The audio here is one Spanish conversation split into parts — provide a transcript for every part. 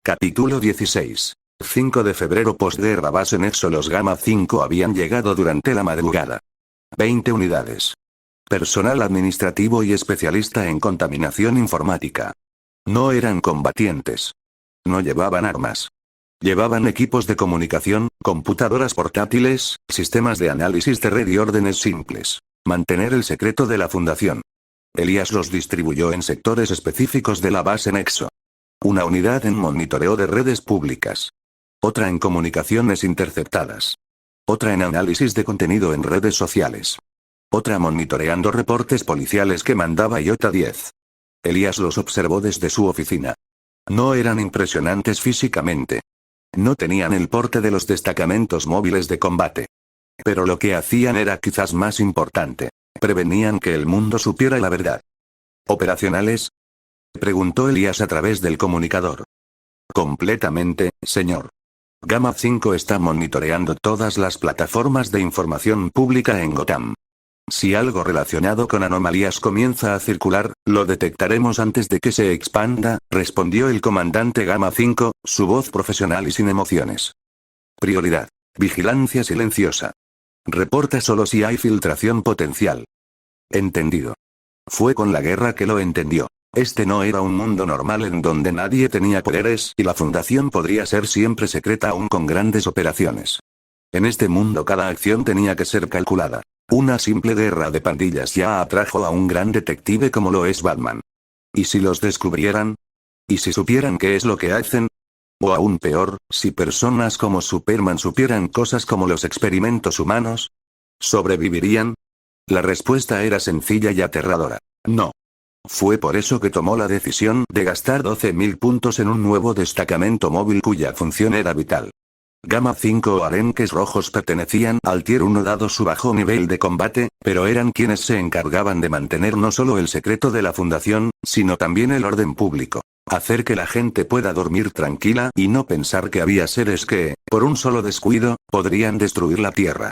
Capítulo 16. 5 de febrero postguerra base Nexo. Los Gamma 5 habían llegado durante la madrugada. 20 unidades. Personal administrativo y especialista en contaminación informática. No eran combatientes. No llevaban armas. Llevaban equipos de comunicación, computadoras portátiles, sistemas de análisis de red y órdenes simples. Mantener el secreto de la fundación. Elías los distribuyó en sectores específicos de la base Nexo. Una unidad en monitoreo de redes públicas. Otra en comunicaciones interceptadas. Otra en análisis de contenido en redes sociales. Otra monitoreando reportes policiales que mandaba Iota 10. Elías los observó desde su oficina. No eran impresionantes físicamente. No tenían el porte de los destacamentos móviles de combate. Pero lo que hacían era quizás más importante. Prevenían que el mundo supiera la verdad. ¿Operacionales?, preguntó Elías a través del comunicador. Completamente, señor. Gamma 5 está monitoreando todas las plataformas de información pública en Gotham. Si algo relacionado con anomalías comienza a circular, lo detectaremos antes de que se expanda, respondió el comandante Gamma 5, su voz profesional y sin emociones. Prioridad. Vigilancia silenciosa. Reporta solo si hay filtración potencial. Entendido. Fue con la guerra que lo entendió. Este no era un mundo normal en donde nadie tenía poderes y la fundación podría ser siempre secreta aún con grandes operaciones. En este mundo cada acción tenía que ser calculada. Una simple guerra de pandillas ya atrajo a un gran detective como lo es Batman. ¿Y si los descubrieran? ¿Y si supieran qué es lo que hacen? O aún peor, si personas como Superman supieran cosas como los experimentos humanos. ¿Sobrevivirían? La respuesta era sencilla y aterradora. No. Fue por eso que tomó la decisión de gastar 12.000 puntos en un nuevo destacamento móvil cuya función era vital. Gamma 5 o arenques rojos pertenecían al Tier 1 dado su bajo nivel de combate, pero eran quienes se encargaban de mantener no solo el secreto de la fundación, sino también el orden público. Hacer que la gente pueda dormir tranquila y no pensar que había seres que, por un solo descuido, podrían destruir la Tierra.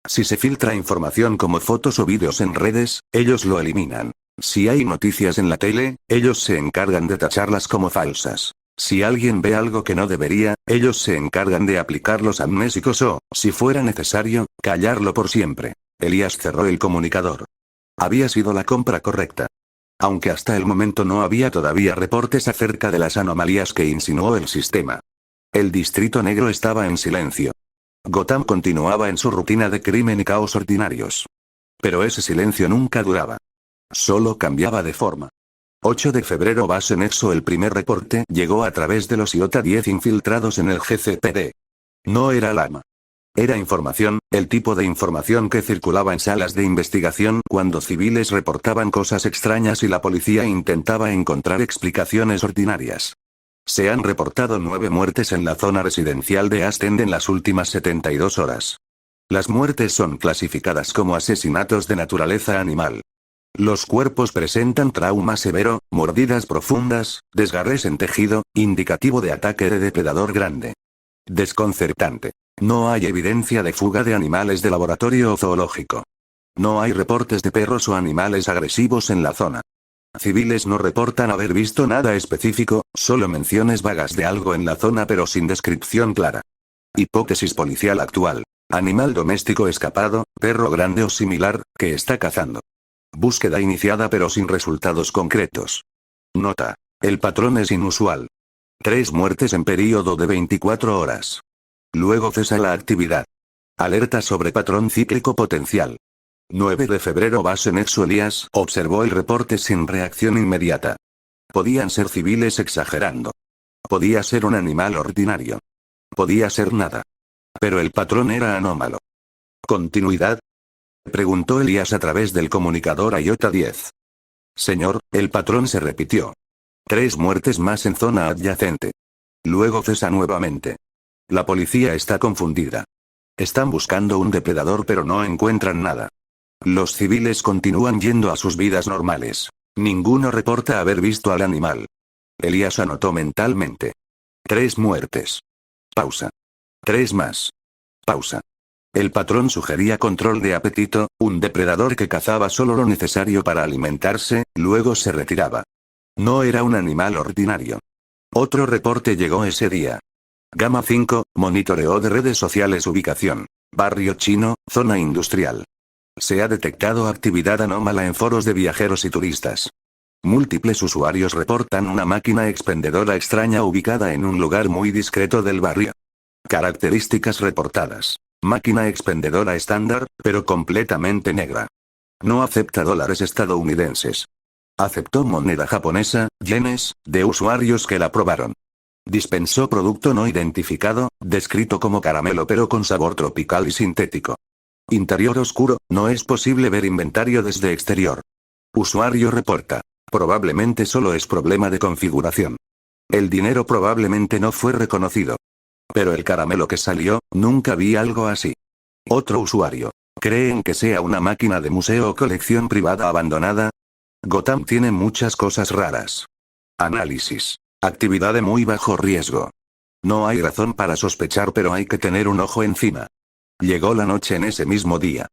Si se filtra información como fotos o vídeos en redes, ellos lo eliminan. Si hay noticias en la tele, ellos se encargan de tacharlas como falsas. Si alguien ve algo que no debería, ellos se encargan de aplicar los amnésicos o, si fuera necesario, callarlo por siempre. Elías cerró el comunicador. Había sido la compra correcta. Aunque hasta el momento no había todavía reportes acerca de las anomalías que insinuó el sistema. El Distrito Negro estaba en silencio. Gotham continuaba en su rutina de crimen y caos ordinarios. Pero ese silencio nunca duraba. Solo cambiaba de forma. 8 de febrero base Nexo. El primer reporte llegó a través de los Iota 10 infiltrados en el GCPD. No era alarma. Era información, el tipo de información que circulaba en salas de investigación cuando civiles reportaban cosas extrañas y la policía intentaba encontrar explicaciones ordinarias. Se han reportado 9 muertes en la zona residencial de Aston en las últimas 72 horas. Las muertes son clasificadas como asesinatos de naturaleza animal. Los cuerpos presentan trauma severo, mordidas profundas, desgarres en tejido, indicativo de ataque de depredador grande. Desconcertante. No hay evidencia de fuga de animales de laboratorio o zoológico. No hay reportes de perros o animales agresivos en la zona. Civiles no reportan haber visto nada específico, solo menciones vagas de algo en la zona pero sin descripción clara. Hipótesis policial actual. Animal doméstico escapado, perro grande o similar, que está cazando. Búsqueda iniciada pero sin resultados concretos. Nota. El patrón es inusual. 3 muertes en período de 24 horas. Luego cesa la actividad. Alerta sobre patrón cíclico potencial. 9 de febrero base Nexo. Elías observó el reporte sin reacción inmediata. Podían ser civiles exagerando. Podía ser un animal ordinario. Podía ser nada. Pero el patrón era anómalo. ¿Continuidad?, preguntó Elías a través del comunicador a Iota 10. Señor, el patrón se repitió. 3 muertes más en zona adyacente. Luego cesa nuevamente. La policía está confundida. Están buscando un depredador pero no encuentran nada. Los civiles continúan yendo a sus vidas normales. Ninguno reporta haber visto al animal. Elías anotó mentalmente. 3 muertes. Pausa. 3 más. Pausa. El patrón sugería control de apetito, un depredador que cazaba solo lo necesario para alimentarse, luego se retiraba. No era un animal ordinario. Otro reporte llegó ese día. Gamma 5, monitoreo de redes sociales ubicación. Barrio chino, zona industrial. Se ha detectado actividad anómala en foros de viajeros y turistas. Múltiples usuarios reportan una máquina expendedora extraña ubicada en un lugar muy discreto del barrio. Características reportadas. Máquina expendedora estándar, pero completamente negra. No acepta dólares estadounidenses. Aceptó moneda japonesa, yenes, de usuarios que la probaron. Dispensó producto no identificado, descrito como caramelo pero con sabor tropical y sintético. Interior oscuro, no es posible ver inventario desde exterior. Usuario reporta. Probablemente solo es problema de configuración. El dinero probablemente no fue reconocido. Pero el caramelo que salió, nunca vi algo así. Otro usuario. ¿Creen que sea una máquina de museo o colección privada abandonada? Gotham tiene muchas cosas raras. Análisis. Actividad de muy bajo riesgo. No hay razón para sospechar, pero hay que tener un ojo encima. Llegó la noche en ese mismo día.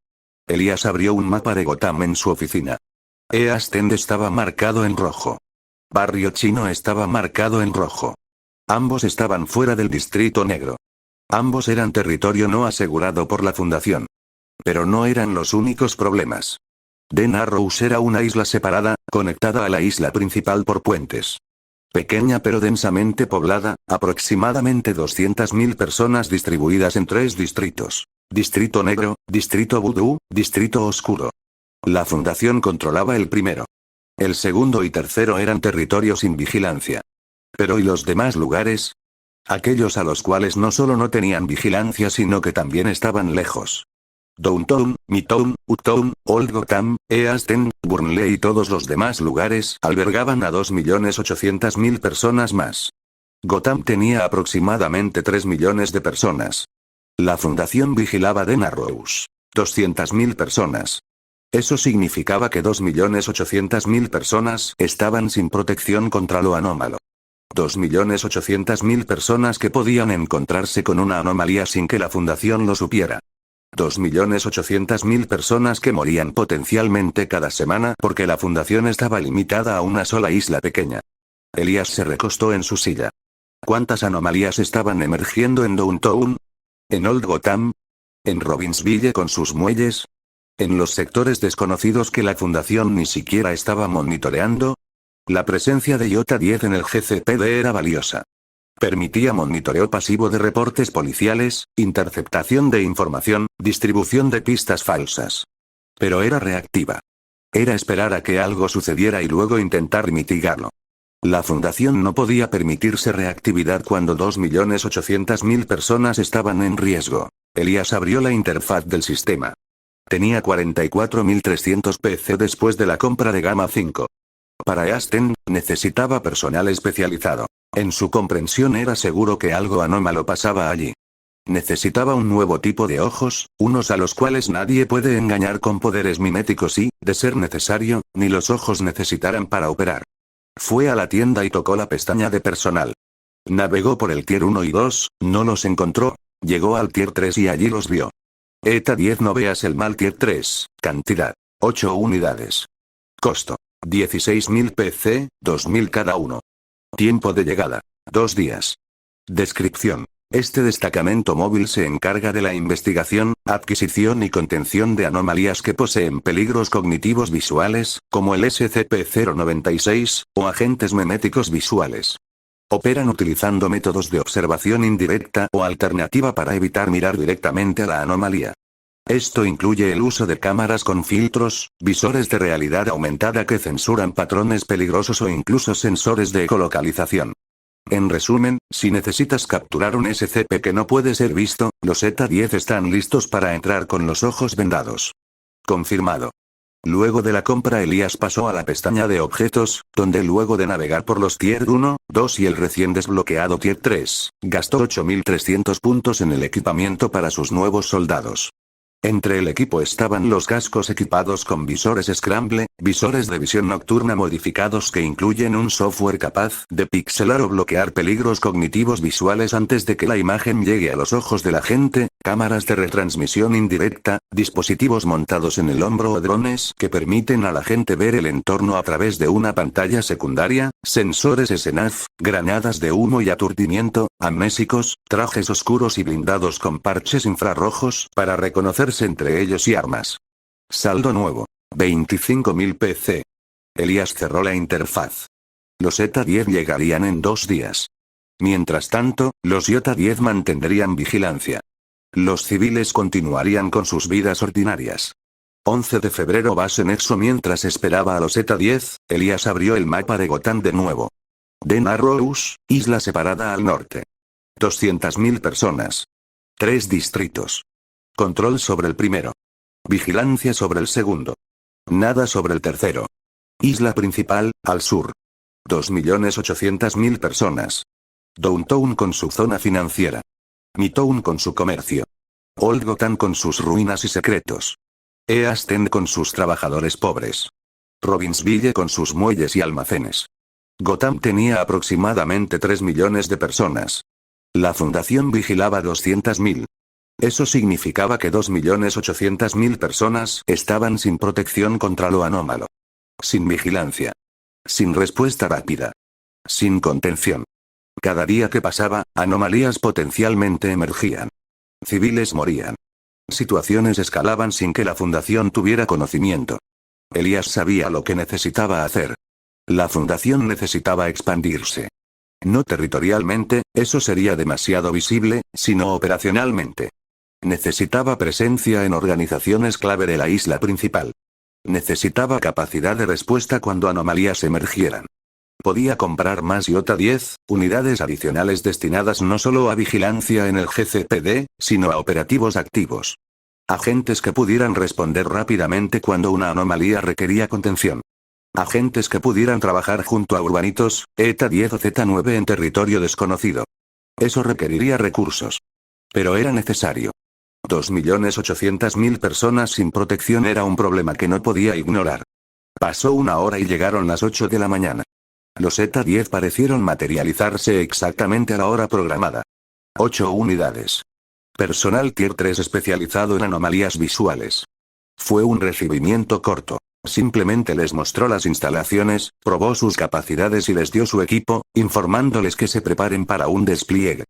Elías abrió un mapa de Gotham en su oficina. East End estaba marcado en rojo. Barrio chino estaba marcado en rojo. Ambos estaban fuera del distrito negro. Ambos eran territorio no asegurado por la fundación. Pero no eran los únicos problemas. The Narrows era una isla separada, conectada a la isla principal por puentes. Pequeña pero densamente poblada, aproximadamente 200.000 personas distribuidas en 3 distritos. Distrito Negro, Distrito Vudú, Distrito Oscuro. La fundación controlaba el primero. El segundo y tercero eran territorios sin vigilancia. Pero ¿y los demás lugares? Aquellos a los cuales no solo no tenían vigilancia sino que también estaban lejos. Downtown, Midtown, Uptown, Old Gotham, East End, Burnley y todos los demás lugares albergaban a 2.800.000 personas más. Gotham tenía aproximadamente 3 millones de personas. La fundación vigilaba The Narrows. 200.000 personas. Eso significaba que 2.800.000 personas estaban sin protección contra lo anómalo. 2.800.000 personas que podían encontrarse con una anomalía sin que la fundación lo supiera. 2.800.000 personas que morían potencialmente cada semana porque la fundación estaba limitada a una sola isla pequeña. Elías se recostó en su silla. ¿Cuántas anomalías estaban emergiendo en Downtown? ¿En Old Gotham? ¿En Robbinsville con sus muelles? ¿En los sectores desconocidos que la fundación ni siquiera estaba monitoreando? La presencia de Iota 10 en el GCPD era valiosa. Permitía monitoreo pasivo de reportes policiales, interceptación de información, distribución de pistas falsas. Pero era reactiva. Era esperar a que algo sucediera y luego intentar mitigarlo. La fundación no podía permitirse reactividad cuando 2.800.000 personas estaban en riesgo. Elías abrió la interfaz del sistema. Tenía 44.300 PC después de la compra de Gamma 5. Para East End, necesitaba personal especializado. En su comprensión era seguro que algo anómalo pasaba allí. Necesitaba un nuevo tipo de ojos, unos a los cuales nadie puede engañar con poderes miméticos y, de ser necesario, ni los ojos necesitaran para operar. Fue a la tienda y tocó la pestaña de personal. Navegó por el Tier 1 y 2, no los encontró. Llegó al Tier 3 y allí los vio. ETA 10 no veas el mal Tier 3, cantidad, 8 unidades. Costo, 16.000 PC, 2.000 cada uno. Tiempo de llegada, 2 días. Descripción. Este destacamento móvil se encarga de la investigación, adquisición y contención de anomalías que poseen peligros cognitivos visuales, como el SCP-096, o agentes meméticos visuales. Operan utilizando métodos de observación indirecta o alternativa para evitar mirar directamente a la anomalía. Esto incluye el uso de cámaras con filtros, visores de realidad aumentada que censuran patrones peligrosos o incluso sensores de ecolocalización. En resumen, si necesitas capturar un SCP que no puede ser visto, los ETA 10 están listos para entrar con los ojos vendados. Confirmado. Luego de la compra Elías pasó a la pestaña de objetos, donde luego de navegar por los Tier 1, 2 y el recién desbloqueado Tier 3, gastó 8.300 puntos en el equipamiento para sus nuevos soldados. Entre el equipo estaban los cascos equipados con visores Scramble, visores de visión nocturna modificados que incluyen un software capaz de pixelar o bloquear peligros cognitivos visuales antes de que la imagen llegue a los ojos de la gente, Cámaras de retransmisión indirecta, dispositivos montados en el hombro o drones que permiten a la gente ver el entorno a través de una pantalla secundaria, sensores SNAF, granadas de humo y aturdimiento, amnésicos, trajes oscuros y blindados con parches infrarrojos para reconocerse entre ellos y armas. Saldo nuevo. 25.000 PC. Elías cerró la interfaz. Los ETA-10 llegarían en 2 días. Mientras tanto, los IOTA-10 mantendrían vigilancia. Los civiles continuarían con sus vidas ordinarias. 11 de febrero base Nexo. Mientras esperaba a los ETA-10, Elías abrió el mapa de Gotham de nuevo. The Narrows, isla separada al norte. 200.000 personas. 3 distritos. Control sobre el primero. Vigilancia sobre el segundo. Nada sobre el tercero. Isla principal, al sur. 2.800.000 personas. Downtown con su zona financiera. Midtown con su comercio. Old Gotham con sus ruinas y secretos. East End con sus trabajadores pobres. Robbinsville con sus muelles y almacenes. Gotham tenía aproximadamente 3 millones de personas. La fundación vigilaba 200.000. Eso significaba que 2.800.000 personas estaban sin protección contra lo anómalo. Sin vigilancia. Sin respuesta rápida. Sin contención. Cada día que pasaba, anomalías potencialmente emergían. Civiles morían. Situaciones escalaban sin que la fundación tuviera conocimiento. Elías sabía lo que necesitaba hacer. La fundación necesitaba expandirse. No territorialmente, eso sería demasiado visible, sino operacionalmente. Necesitaba presencia en organizaciones clave de la isla principal. Necesitaba capacidad de respuesta cuando anomalías emergieran. Podía comprar más IOTA-10, unidades adicionales destinadas no solo a vigilancia en el GCPD, sino a operativos activos. Agentes que pudieran responder rápidamente cuando una anomalía requería contención. Agentes que pudieran trabajar junto a urbanitos, ETA-10 o Z-9 en territorio desconocido. Eso requeriría recursos. Pero era necesario. 2.800.000 personas sin protección era un problema que no podía ignorar. Pasó 1 hora y llegaron las 8 de la mañana. Los ETA-10 parecieron materializarse exactamente a la hora programada. 8 unidades. Personal Tier 3 especializado en anomalías visuales. Fue un recibimiento corto. Simplemente les mostró las instalaciones, probó sus capacidades y les dio su equipo, informándoles que se preparen para un despliegue.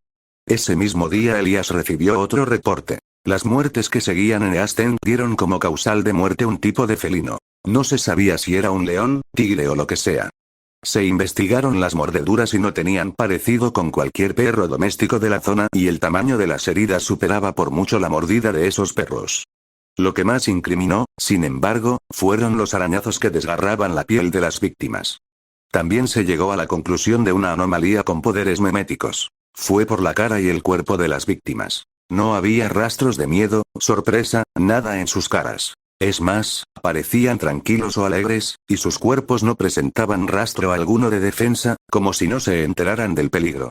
Ese mismo día Elías recibió otro reporte. Las muertes que seguían en East End dieron como causal de muerte un tipo de felino. No se sabía si era un león, tigre o lo que sea. Se investigaron las mordeduras y no tenían parecido con cualquier perro doméstico de la zona y el tamaño de las heridas superaba por mucho la mordida de esos perros. Lo que más incriminó, sin embargo, fueron los arañazos que desgarraban la piel de las víctimas. También se llegó a la conclusión de una anomalía con poderes meméticos. Fue por la cara y el cuerpo de las víctimas. No había rastros de miedo, sorpresa, nada en sus caras. Es más, parecían tranquilos o alegres, y sus cuerpos no presentaban rastro alguno de defensa, como si no se enteraran del peligro.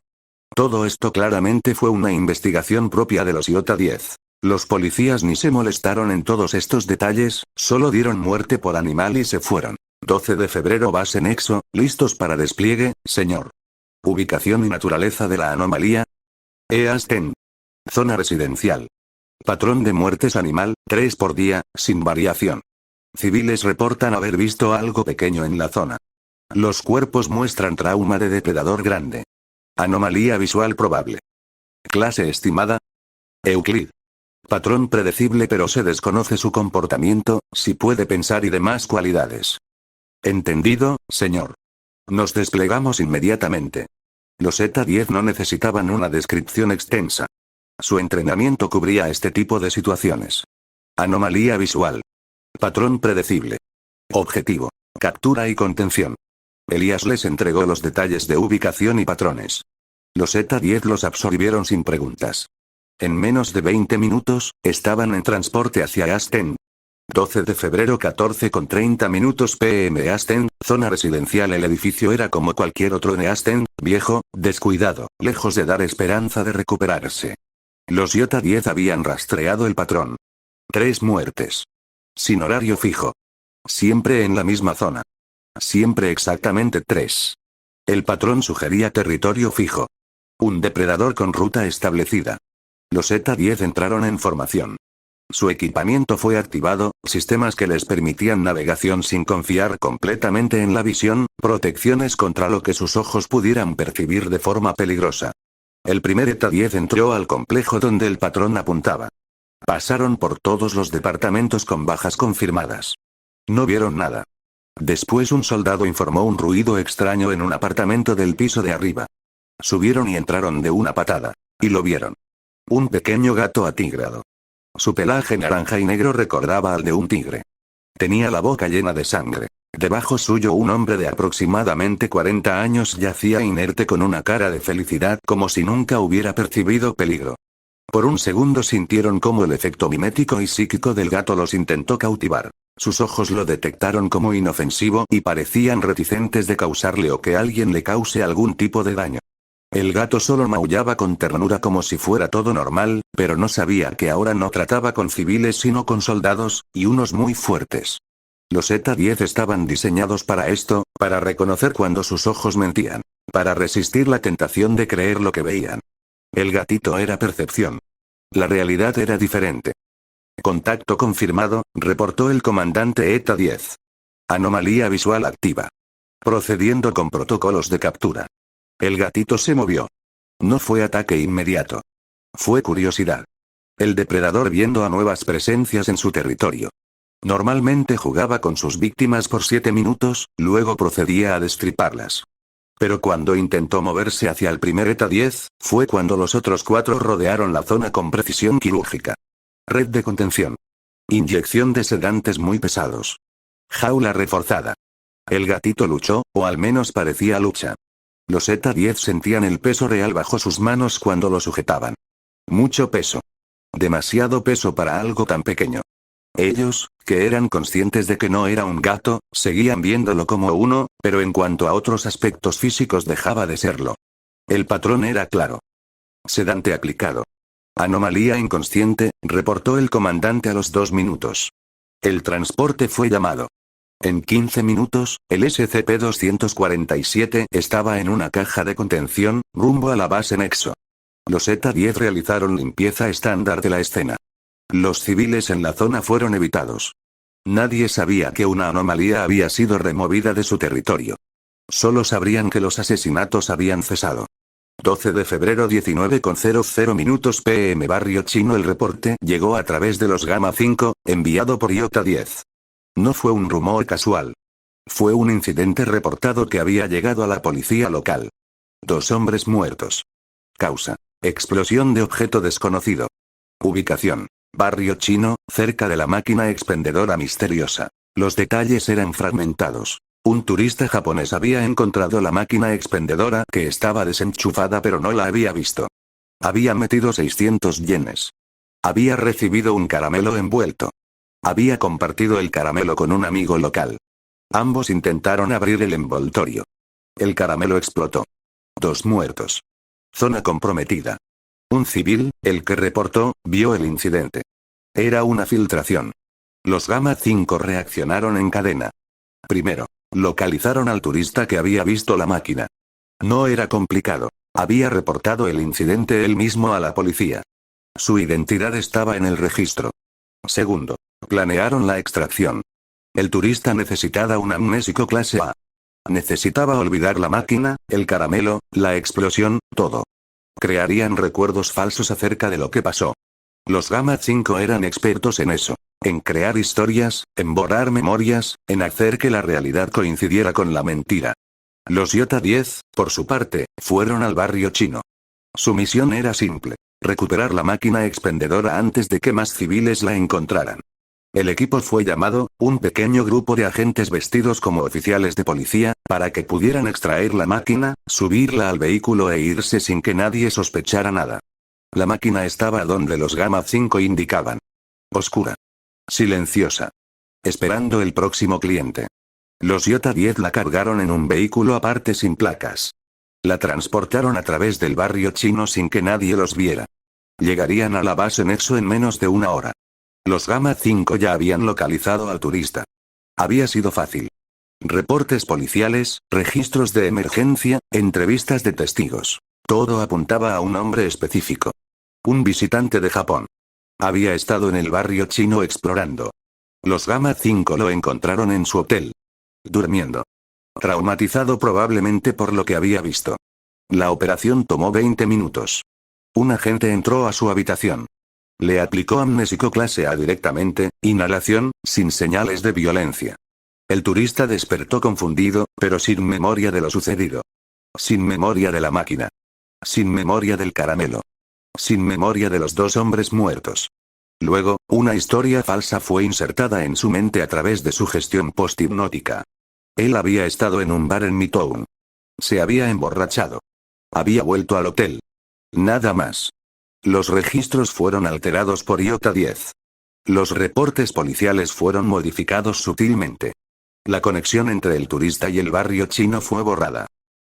Todo esto claramente fue una investigación propia de los IOTA-10. Los policías ni se molestaron en todos estos detalles, solo dieron muerte por animal y se fueron. 12 de febrero base Nexo, listos para despliegue, señor. Ubicación y naturaleza de la anomalía. East End. Zona residencial. Patrón de muertes animal, 3 por día, sin variación. Civiles reportan haber visto algo pequeño en la zona. Los cuerpos muestran trauma de depredador grande. Anomalía visual probable. Clase estimada. Euclid. Patrón predecible pero se desconoce su comportamiento, si puede pensar y demás cualidades. Entendido, señor. Nos desplegamos inmediatamente. Los ETA-10 no necesitaban una descripción extensa. Su entrenamiento cubría este tipo de situaciones. Anomalía visual. Patrón predecible. Objetivo. Captura y contención. Elías les entregó los detalles de ubicación y patrones. Los ETA-10 los absorbieron sin preguntas. En menos de 20 minutos, estaban en transporte hacia East End. 12 de febrero 14:30 p.m. East End, zona residencial. El edificio era como cualquier otro en East End, viejo, descuidado, lejos de dar esperanza de recuperarse. Los IOTA-10 habían rastreado el patrón. 3 muertes. Sin horario fijo. Siempre en la misma zona. Siempre exactamente 3. El patrón sugería territorio fijo. Un depredador con ruta establecida. Los ETA-10 entraron en formación. Su equipamiento fue activado, sistemas que les permitían navegación sin confiar completamente en la visión, protecciones contra lo que sus ojos pudieran percibir de forma peligrosa. El primer ETA-10 entró al complejo donde el patrón apuntaba. Pasaron por todos los departamentos con bajas confirmadas. No vieron nada. Después un soldado informó un ruido extraño en un apartamento del piso de arriba. Subieron y entraron de una patada. Y lo vieron. Un pequeño gato atigrado. Su pelaje naranja y negro recordaba al de un tigre. Tenía la boca llena de sangre. Debajo suyo un hombre de aproximadamente 40 años yacía inerte con una cara de felicidad como si nunca hubiera percibido peligro. Por un segundo sintieron cómo el efecto mimético y psíquico del gato los intentó cautivar. Sus ojos lo detectaron como inofensivo y parecían reticentes de causarle o que alguien le cause algún tipo de daño. El gato solo maullaba con ternura como si fuera todo normal, pero no sabía que ahora no trataba con civiles sino con soldados, y unos muy fuertes. Los ETA-10 estaban diseñados para esto, para reconocer cuando sus ojos mentían, para resistir la tentación de creer lo que veían. El gatito era percepción. La realidad era diferente. Contacto confirmado, reportó el comandante ETA-10. Anomalía visual activa. Procediendo con protocolos de captura. El gatito se movió. No fue ataque inmediato. Fue curiosidad. El depredador viendo a nuevas presencias en su territorio. Normalmente jugaba con sus víctimas por 7 minutos, luego procedía a destriparlas. Pero cuando intentó moverse hacia el primer ETA-10, fue cuando los otros 4 rodearon la zona con precisión quirúrgica. Red de contención. Inyección de sedantes muy pesados. Jaula reforzada. El gatito luchó, o al menos parecía lucha. Los ETA-10 sentían el peso real bajo sus manos cuando lo sujetaban. Mucho peso. Demasiado peso para algo tan pequeño. Ellos, que eran conscientes de que no era un gato, seguían viéndolo como uno, pero en cuanto a otros aspectos físicos dejaba de serlo. El patrón era claro. Sedante aplicado. Anomalía inconsciente, reportó el comandante a los 2 minutos. El transporte fue llamado. En 15 minutos, el SCP-247 estaba en una caja de contención, rumbo a la base Nexo. Los ETA-10 realizaron limpieza estándar de la escena. Los civiles en la zona fueron evitados. Nadie sabía que una anomalía había sido removida de su territorio. Solo sabrían que los asesinatos habían cesado. 12 de febrero 19:00 PM Barrio Chino. El reporte llegó a través de los Gamma 5, enviado por IOTA-10. No fue un rumor casual. Fue un incidente reportado que había llegado a la policía local. 2 hombres muertos. Causa. Explosión de objeto desconocido. Ubicación. Barrio Chino, cerca de la máquina expendedora misteriosa. Los detalles eran fragmentados. Un turista japonés había encontrado la máquina expendedora que estaba desenchufada pero no la había visto. Había metido 600 yenes. Había recibido un caramelo envuelto. Había compartido el caramelo con un amigo local. Ambos intentaron abrir el envoltorio. El caramelo explotó. 2 muertos. Zona comprometida. Un civil, el que reportó, vio el incidente. Era una filtración. Los Gamma 5 reaccionaron en cadena. Primero, localizaron al turista que había visto la máquina. No era complicado. Había reportado el incidente él mismo a la policía. Su identidad estaba en el registro. Segundo, planearon la extracción. El turista necesitaba un amnésico clase A. Necesitaba olvidar la máquina, el caramelo, la explosión, todo. Crearían recuerdos falsos acerca de lo que pasó. Los Gamma 5 eran expertos en eso. En crear historias, en borrar memorias, en hacer que la realidad coincidiera con la mentira. Los IOTA-10, por su parte, fueron al barrio chino. Su misión era simple. Recuperar la máquina expendedora antes de que más civiles la encontraran. El equipo fue llamado, un pequeño grupo de agentes vestidos como oficiales de policía, para que pudieran extraer la máquina, subirla al vehículo e irse sin que nadie sospechara nada. La máquina estaba donde los Gamma 5 indicaban. Oscura. Silenciosa. Esperando el próximo cliente. Los IOTA-10 la cargaron en un vehículo aparte sin placas. La transportaron a través del barrio chino sin que nadie los viera. Llegarían a la base Nexo en menos de 1 hora. Los Gamma 5 ya habían localizado al turista. Había sido fácil. Reportes policiales, registros de emergencia, entrevistas de testigos. Todo apuntaba a un hombre específico. Un visitante de Japón. Había estado en el barrio chino explorando. Los Gamma 5 lo encontraron en su hotel. Durmiendo. Traumatizado probablemente por lo que había visto. La operación tomó 20 minutos. Un agente entró a su habitación. Le aplicó amnésico clase A directamente, inhalación, sin señales de violencia. El turista despertó confundido, pero sin memoria de lo sucedido. Sin memoria de la máquina. Sin memoria del caramelo. Sin memoria de los dos hombres muertos. Luego, una historia falsa fue insertada en su mente a través de su gestión posthipnótica. Él había estado en un bar en Midtown. Se había emborrachado. Había vuelto al hotel. Nada más. Los registros fueron alterados por Iota 10. Los reportes policiales fueron modificados sutilmente. La conexión entre el turista y el barrio chino fue borrada.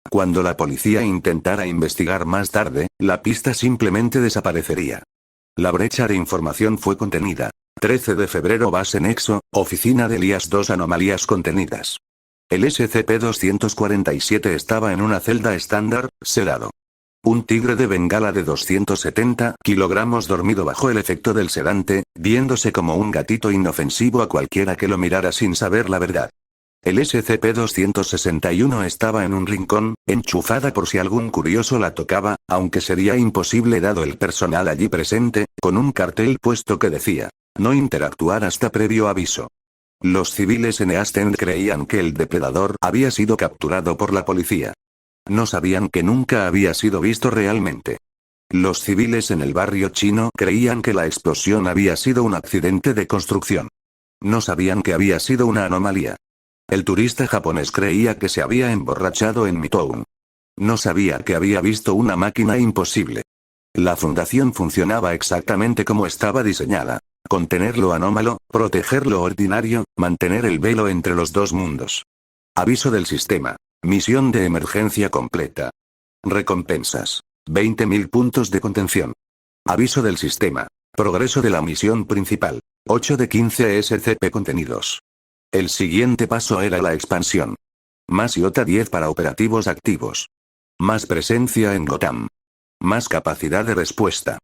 Cuando la policía intentara investigar más tarde, la pista simplemente desaparecería. La brecha de información fue contenida. 13 de febrero base Nexo, oficina de Elías. 2 anomalías contenidas. El SCP-247 estaba en una celda estándar, sedado. Un tigre de Bengala de 270 kilogramos dormido bajo el efecto del sedante, viéndose como un gatito inofensivo a cualquiera que lo mirara sin saber la verdad. El SCP-261 estaba en un rincón, enchufada por si algún curioso la tocaba, aunque sería imposible dado el personal allí presente, con un cartel puesto que decía, no interactuar hasta previo aviso. Los civiles en East End creían que el depredador había sido capturado por la policía. No sabían que nunca había sido visto realmente. Los civiles en el barrio chino creían que la explosión había sido un accidente de construcción. No sabían que había sido una anomalía. El turista japonés creía que se había emborrachado en Midtown. No sabía que había visto una máquina imposible. La fundación funcionaba exactamente como estaba diseñada. Contener lo anómalo, proteger lo ordinario, mantener el velo entre los dos mundos. Aviso del sistema. Misión de emergencia completa. Recompensas. 20.000 puntos de contención. Aviso del sistema. Progreso de la misión principal. 8 de 15 SCP contenidos. El siguiente paso era la expansión. Más Iota 10 para operativos activos. Más presencia en Gotham. Más capacidad de respuesta.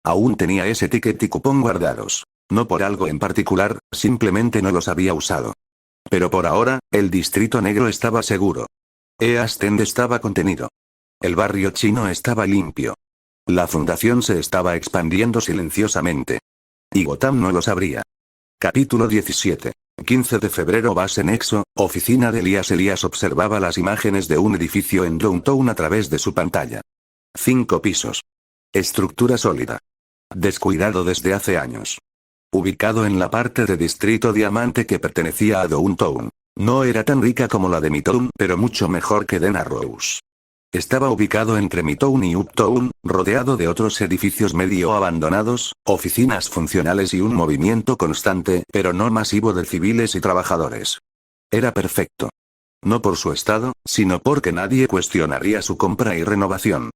Aún tenía ese ticket y cupón guardados. No por algo en particular, simplemente no los había usado. Pero por ahora, el Distrito Negro estaba seguro. East End estaba contenido. El barrio chino estaba limpio. La fundación se estaba expandiendo silenciosamente. Y Gotham no lo sabría. Capítulo 17. 15 de febrero base Nexo, oficina de Elías. Elías observaba las imágenes de un edificio en Downtown a través de su pantalla. 5 pisos. Estructura sólida. Descuidado desde hace años. Ubicado en la parte de Distrito Diamante que pertenecía a Downtown. No era tan rica como la de Midtown, pero mucho mejor que Narrows. Estaba ubicado entre Midtown y Uptown, rodeado de otros edificios medio abandonados, oficinas funcionales y un movimiento constante, pero no masivo de civiles y trabajadores. Era perfecto. No por su estado, sino porque nadie cuestionaría su compra y renovación.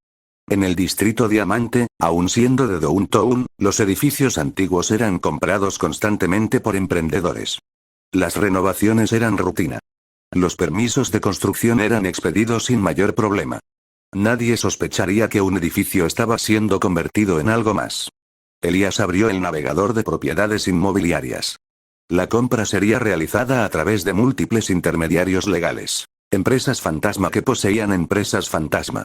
En el Distrito Diamante, aun siendo de Downtown, los edificios antiguos eran comprados constantemente por emprendedores. Las renovaciones eran rutina. Los permisos de construcción eran expedidos sin mayor problema. Nadie sospecharía que un edificio estaba siendo convertido en algo más. Elías abrió el navegador de propiedades inmobiliarias. La compra sería realizada a través de múltiples intermediarios legales. Empresas fantasma que poseían empresas fantasma.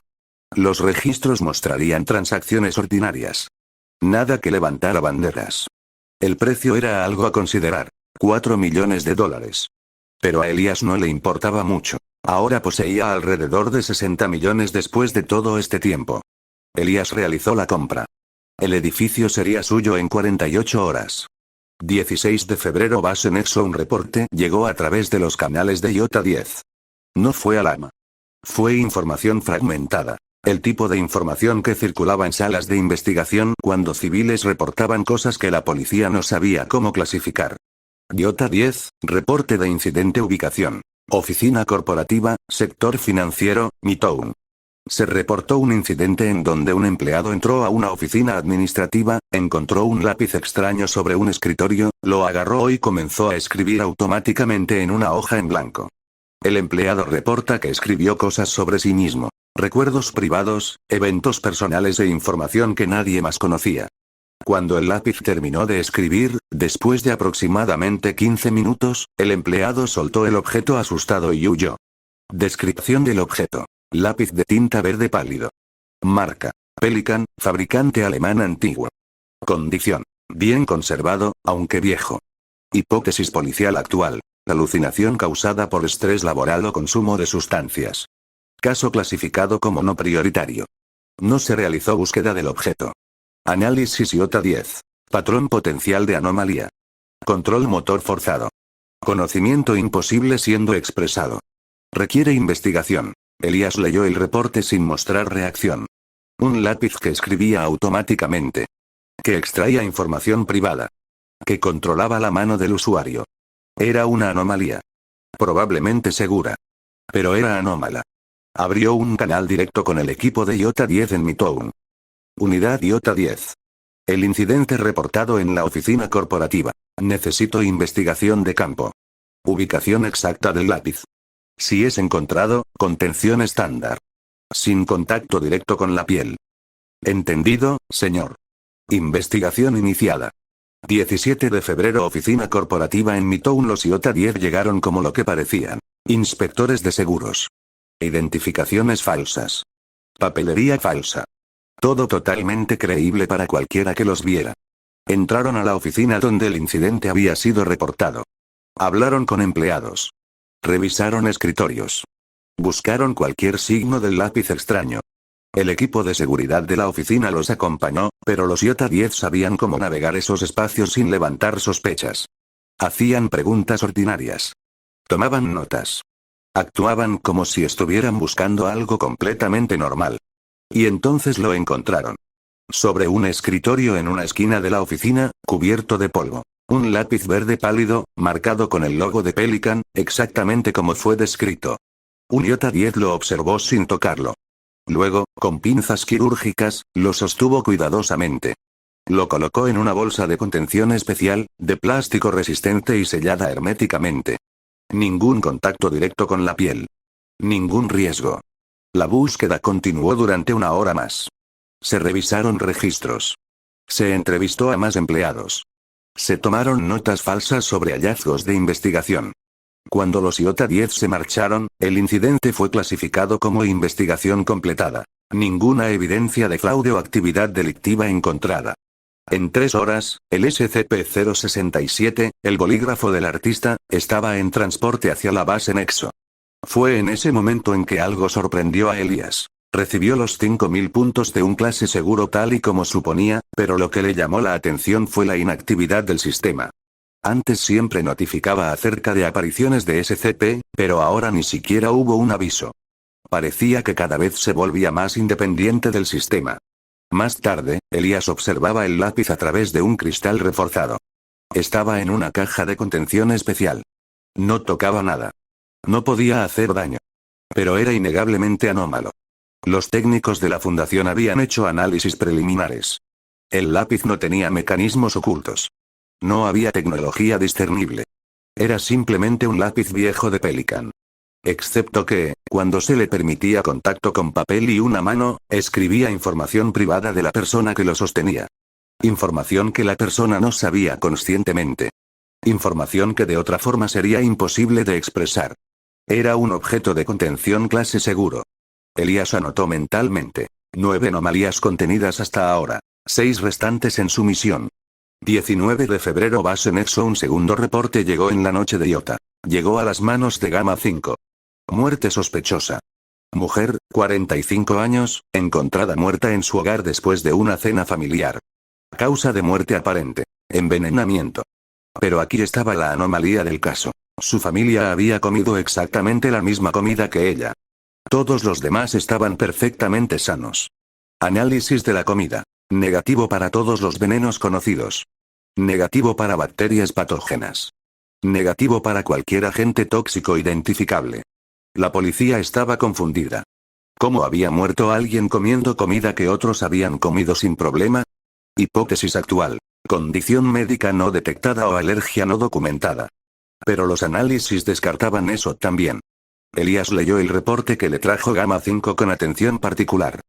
Los registros mostrarían transacciones ordinarias. Nada que levantara banderas. El precio era algo a considerar. $4 millones. Pero a Elías no le importaba mucho. Ahora poseía alrededor de 60 millones después de todo este tiempo. Elías realizó la compra. El edificio sería suyo en 48 horas. 16 de febrero base Nexo. Un reporte llegó a través de los canales de Iota 10. No fue alarma. Fue información fragmentada. El tipo de información que circulaba en salas de investigación cuando civiles reportaban cosas que la policía no sabía cómo clasificar. Iota 10, reporte de incidente. Ubicación. Oficina corporativa, sector financiero, Midtown. Se reportó un incidente en donde un empleado entró a una oficina administrativa, encontró un lápiz extraño sobre un escritorio, lo agarró y comenzó a escribir automáticamente en una hoja en blanco. El empleado reporta que escribió cosas sobre sí mismo. Recuerdos privados, eventos personales e información que nadie más conocía. Cuando el lápiz terminó de escribir, después de aproximadamente 15 minutos, el empleado soltó el objeto asustado y huyó. Descripción del objeto. Lápiz de tinta verde pálido. Marca: Pelikan, fabricante alemán antiguo. Condición: bien conservado, aunque viejo. Hipótesis policial actual: alucinación causada por estrés laboral o consumo de sustancias. Caso clasificado como no prioritario. No se realizó búsqueda del objeto. Análisis IOTA 10. Patrón potencial de anomalía. Control motor forzado. Conocimiento imposible siendo expresado. Requiere investigación. Elías leyó el reporte sin mostrar reacción. Un lápiz que escribía automáticamente. Que extraía información privada. Que controlaba la mano del usuario. Era una anomalía. Probablemente segura. Pero era anómala. Abrió un canal directo con el equipo de IOTA 10 en Midtown. Unidad IOTA 10. El incidente reportado en la oficina corporativa. Necesito investigación de campo. Ubicación exacta del lápiz. Si es encontrado, contención estándar. Sin contacto directo con la piel. Entendido, señor. Investigación iniciada. 17 de febrero. Oficina corporativa en Midtown. Los IOTA 10 llegaron como lo que parecían. Inspectores de seguros. Identificaciones falsas. Papelería falsa. Todo totalmente creíble para cualquiera que los viera. Entraron a la oficina donde el incidente había sido reportado. Hablaron con empleados. Revisaron escritorios. Buscaron cualquier signo del lápiz extraño. El equipo de seguridad de la oficina los acompañó, pero los IOTA 10 sabían cómo navegar esos espacios sin levantar sospechas. Hacían preguntas ordinarias. Tomaban notas. Actuaban como si estuvieran buscando algo completamente normal. Y entonces lo encontraron. Sobre un escritorio en una esquina de la oficina, cubierto de polvo. Un lápiz verde pálido, marcado con el logo de Pelikan, exactamente como fue descrito. Un IOTA 10 lo observó sin tocarlo. Luego, con pinzas quirúrgicas, lo sostuvo cuidadosamente. Lo colocó en una bolsa de contención especial, de plástico resistente y sellada herméticamente. Ningún contacto directo con la piel. Ningún riesgo. La búsqueda continuó durante una hora más. Se revisaron registros. Se entrevistó a más empleados. Se tomaron notas falsas sobre hallazgos de investigación. Cuando los IOTA 10 se marcharon, el incidente fue clasificado como investigación completada. Ninguna evidencia de fraude o actividad delictiva encontrada. En 3 horas, el SCP-067, el bolígrafo del artista, estaba en transporte hacia la base Nexo. Fue en ese momento en que algo sorprendió a Elías. Recibió los 5000 puntos de un clase seguro tal y como suponía, pero lo que le llamó la atención fue la inactividad del sistema. Antes siempre notificaba acerca de apariciones de SCP, pero ahora ni siquiera hubo un aviso. Parecía que cada vez se volvía más independiente del sistema. Más tarde, Elías observaba el lápiz a través de un cristal reforzado. Estaba en una caja de contención especial. No tocaba nada. No podía hacer daño. Pero era innegablemente anómalo. Los técnicos de la fundación habían hecho análisis preliminares. El lápiz no tenía mecanismos ocultos. No había tecnología discernible. Era simplemente un lápiz viejo de Pelikan. Excepto que, cuando se le permitía contacto con papel y una mano, escribía información privada de la persona que lo sostenía. Información que la persona no sabía conscientemente. Información que de otra forma sería imposible de expresar. Era un objeto de contención clase seguro. Elías anotó mentalmente. 9 anomalías contenidas hasta ahora. 6 restantes en su misión. 19 de febrero base Nexo. Un segundo reporte llegó en la noche de IOTA. Llegó a las manos de Gamma 5. Muerte sospechosa. Mujer, 45 años, encontrada muerta en su hogar después de una cena familiar. Causa de muerte aparente. Envenenamiento. Pero aquí estaba la anomalía del caso. Su familia había comido exactamente la misma comida que ella. Todos los demás estaban perfectamente sanos. Análisis de la comida. Negativo para todos los venenos conocidos. Negativo para bacterias patógenas. Negativo para cualquier agente tóxico identificable. La policía estaba confundida. ¿Cómo había muerto alguien comiendo comida que otros habían comido sin problema? Hipótesis actual. Condición médica no detectada o alergia no documentada. Pero los análisis descartaban eso también. Elías leyó el reporte que le trajo Gamma 5 con atención particular.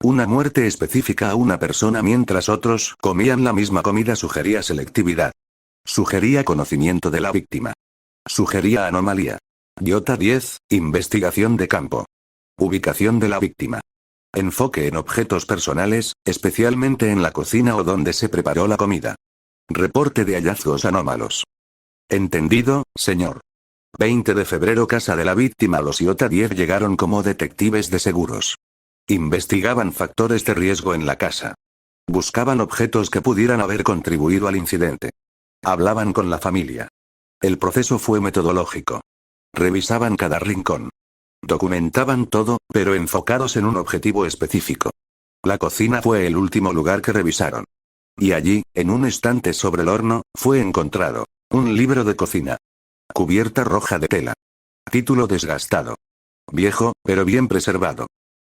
Una muerte específica a una persona mientras otros comían la misma comida sugería selectividad. Sugería conocimiento de la víctima. Sugería anomalía. Iota 10, investigación de campo. Ubicación de la víctima. Enfoque en objetos personales, especialmente en la cocina o donde se preparó la comida. Reporte de hallazgos anómalos. Entendido, señor. 20 de febrero, casa de la víctima. Los Iota 10 llegaron como detectives de seguros. Investigaban factores de riesgo en la casa. Buscaban objetos que pudieran haber contribuido al incidente. Hablaban con la familia. El proceso fue metodológico. Revisaban cada rincón. Documentaban todo, pero enfocados en un objetivo específico. La cocina fue el último lugar que revisaron. Y allí, en un estante sobre el horno, fue encontrado un libro de cocina. Cubierta roja de tela. Título desgastado. Viejo, pero bien preservado.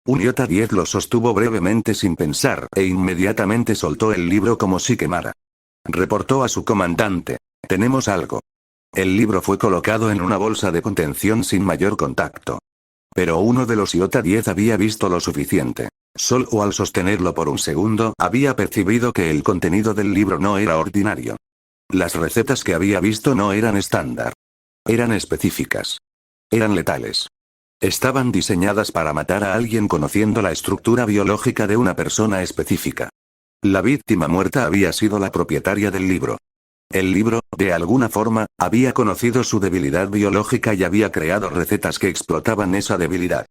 Un Iota 10 lo sostuvo brevemente sin pensar, e inmediatamente soltó el libro como si quemara. Reportó a su comandante. Tenemos algo. El libro fue colocado en una bolsa de contención sin mayor contacto. Pero uno de los Iota 10 había visto lo suficiente. Solo al sostenerlo por un segundo había percibido que el contenido del libro no era ordinario. Las recetas que había visto no eran estándar. Eran específicas. Eran letales. Estaban diseñadas para matar a alguien conociendo la estructura biológica de una persona específica. La víctima muerta había sido la propietaria del libro. El libro, de alguna forma, había conocido su debilidad biológica y había creado recetas que explotaban esa debilidad.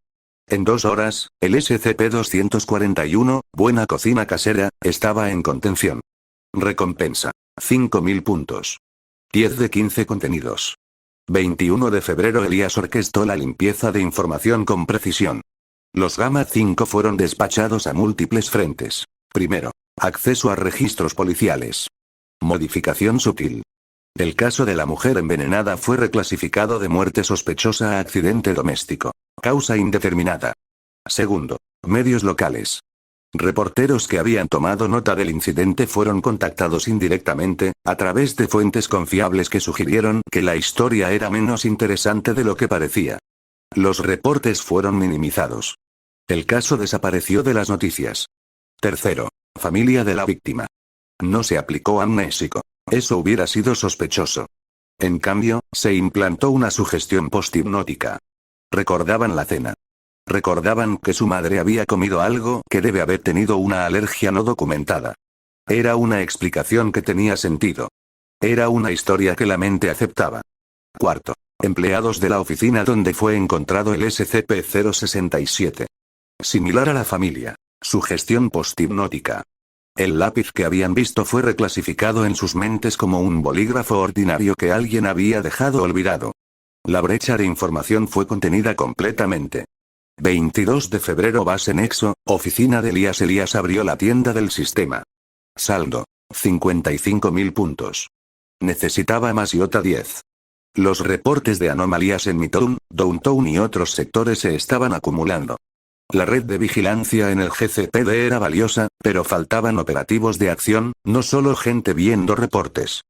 En 2 horas, el SCP-241, buena cocina casera, estaba en contención. Recompensa. 5.000 puntos. 10 de 15 contenidos. 21 de febrero, Elías orquestó la limpieza de información con precisión. Los Gamma 5 fueron despachados a múltiples frentes. Primero, acceso a registros policiales. Modificación sutil. El caso de la mujer envenenada fue reclasificado de muerte sospechosa a accidente doméstico. Causa indeterminada. Segundo, medios locales. Reporteros que habían tomado nota del incidente fueron contactados indirectamente, a través de fuentes confiables que sugirieron que la historia era menos interesante de lo que parecía. Los reportes fueron minimizados. El caso desapareció de las noticias. Tercero, familia de la víctima. No se aplicó amnésico. Eso hubiera sido sospechoso. En cambio, se implantó una sugestión posthipnótica. Recordaban la cena. Recordaban que su madre había comido algo que debe haber tenido una alergia no documentada. Era una explicación que tenía sentido. Era una historia que la mente aceptaba. Cuarto, empleados de la oficina donde fue encontrado el SCP-067. Similar a la familia. Sugestión posthipnótica. El lápiz que habían visto fue reclasificado en sus mentes como un bolígrafo ordinario que alguien había dejado olvidado. La brecha de información fue contenida completamente. 22 de febrero, base Nexo, oficina de Elías. Elías abrió la tienda del sistema. Saldo. 55.000 puntos. Necesitaba más Iota 10. Los reportes de anomalías en Midtown, Downtown y otros sectores se estaban acumulando. La red de vigilancia en el GCPD era valiosa, pero faltaban operativos de acción, no solo gente viendo reportes.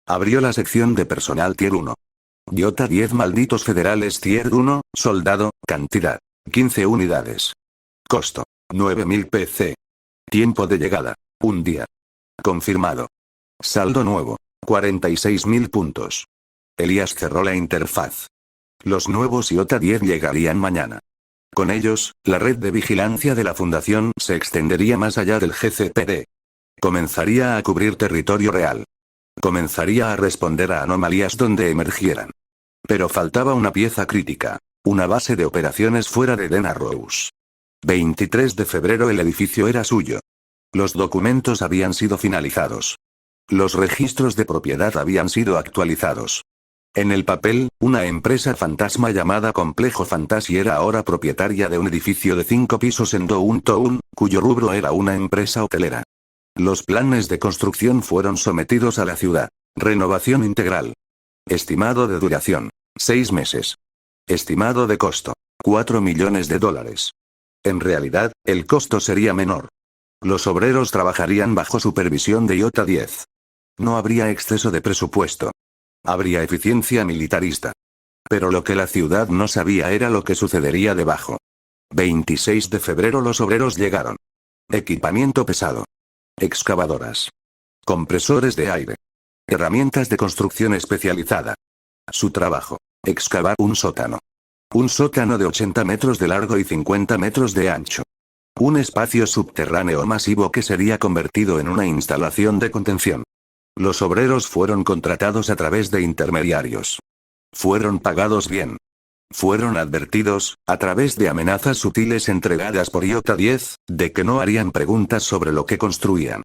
Abrió la sección de personal Tier 1. Iota 10 malditos federales Tier 1, soldado, cantidad. 15 unidades. Costo. 9.000 PC. Tiempo de llegada. 1 día. Confirmado. Saldo nuevo. 46.000 puntos. Elías cerró la interfaz. Los nuevos Iota 10 llegarían mañana. Con ellos, la red de vigilancia de la Fundación se extendería más allá del GCPD. Comenzaría a cubrir territorio real. Comenzaría a responder a anomalías donde emergieran. Pero faltaba una pieza crítica. Una base de operaciones fuera de Dana Rose. 23 de febrero, el edificio era suyo. Los documentos habían sido finalizados. Los registros de propiedad habían sido actualizados. En el papel, una empresa fantasma llamada Complejo Fantasy era ahora propietaria de un edificio de 5 pisos en Downtown, cuyo rubro era una empresa hotelera. Los planes de construcción fueron sometidos a la ciudad. Renovación integral. Estimado de duración. 6 meses. Estimado de costo. 4 millones de dólares. En realidad, el costo sería menor. Los obreros trabajarían bajo supervisión de Iota 10. No habría exceso de presupuesto. Habría eficiencia militarista. Pero lo que la ciudad no sabía era lo que sucedería debajo. 26 de febrero los obreros llegaron. Equipamiento pesado. Excavadoras. Compresores de aire. Herramientas de construcción especializada. Su trabajo. Excavar un sótano. Un sótano de 80 metros de largo y 50 metros de ancho. Un espacio subterráneo masivo que sería convertido en una instalación de contención. Los obreros fueron contratados a través de intermediarios. Fueron pagados bien. Fueron advertidos, a través de amenazas sutiles entregadas por Iota 10, de que no harían preguntas sobre lo que construían.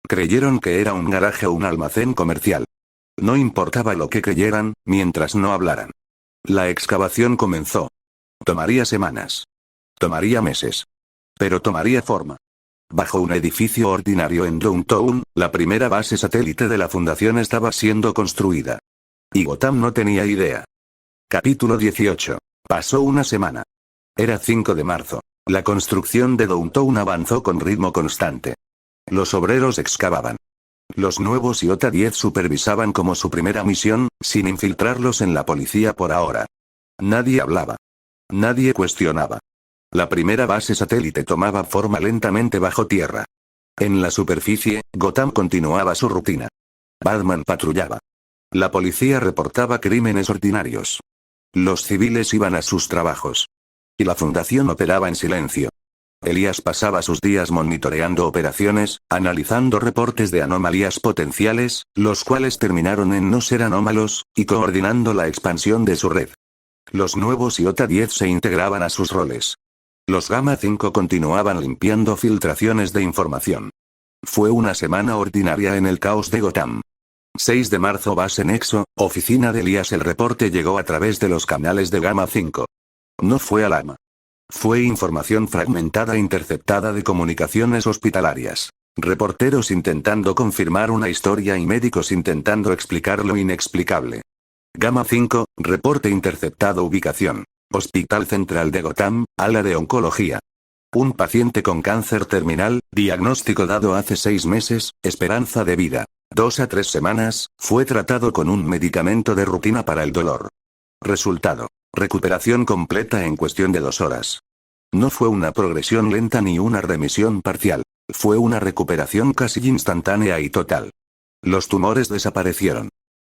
Creyeron que era un garaje o un almacén comercial. No importaba lo que creyeran, mientras no hablaran. La excavación comenzó. Tomaría semanas. Tomaría meses. Pero tomaría forma. Bajo un edificio ordinario en Downtown, la primera base satélite de la fundación estaba siendo construida. Y Gotham no tenía idea. Capítulo 18. Pasó una semana. Era 5 de marzo. La construcción de Downtown avanzó con ritmo constante. Los obreros excavaban. Los nuevos Iota 10 supervisaban como su primera misión, sin infiltrarlos en la policía por ahora. Nadie hablaba. Nadie cuestionaba. La primera base satélite tomaba forma lentamente bajo tierra. En la superficie, Gotham continuaba su rutina. Batman patrullaba. La policía reportaba crímenes ordinarios. Los civiles iban a sus trabajos. Y la fundación operaba en silencio. Elías pasaba sus días monitoreando operaciones, analizando reportes de anomalías potenciales, los cuales terminaron en no ser anómalos, y coordinando la expansión de su red. Los nuevos Iota 10 se integraban a sus roles. Los Gamma 5 continuaban limpiando filtraciones de información. Fue una semana ordinaria en el caos de Gotham. 6 de marzo base Nexo, oficina de Elías. El reporte llegó a través de los canales de Gamma 5. No fue alarma. Fue información fragmentada e interceptada de comunicaciones hospitalarias. Reporteros intentando confirmar una historia y médicos intentando explicar lo inexplicable. Gamma 5, reporte interceptado. Ubicación. Hospital Central de Gotham, ala de oncología. Un paciente con cáncer terminal, diagnóstico dado hace 6 meses, esperanza de vida, 2 a 3 semanas, fue tratado con un medicamento de rutina para el dolor. Resultado. Recuperación completa en cuestión de 2 horas. No fue una progresión lenta ni una remisión parcial. Fue una recuperación casi instantánea y total. Los tumores desaparecieron.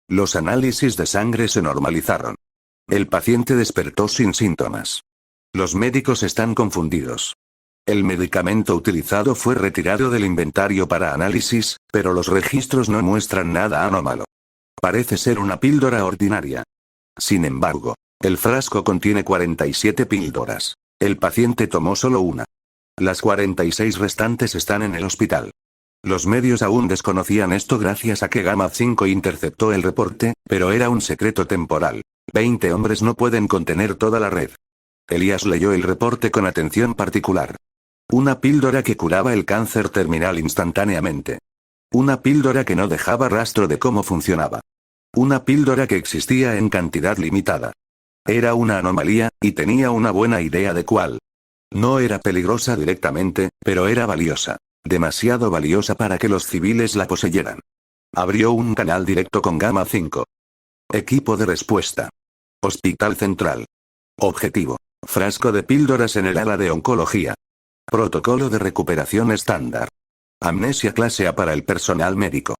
Los análisis de sangre se normalizaron. El paciente despertó sin síntomas. Los médicos están confundidos. El medicamento utilizado fue retirado del inventario para análisis, pero los registros no muestran nada anómalo. Parece ser una píldora ordinaria. Sin embargo, el frasco contiene 47 píldoras. El paciente tomó solo una. Las 46 restantes están en el hospital. Los medios aún desconocían esto gracias a que Gamma 5 interceptó el reporte, pero era un secreto temporal. 20 hombres no pueden contener toda la red. Elías leyó el reporte con atención particular. Una píldora que curaba el cáncer terminal instantáneamente. Una píldora que no dejaba rastro de cómo funcionaba. Una píldora que existía en cantidad limitada. Era una anomalía, y tenía una buena idea de cuál. No era peligrosa directamente, pero era valiosa. Demasiado valiosa para que los civiles la poseyeran. Abrió un canal directo con Gamma 5. Equipo de respuesta. Hospital Central. Objetivo. Frasco de píldoras en el ala de oncología. Protocolo de recuperación estándar. Amnesia clase A para el personal médico.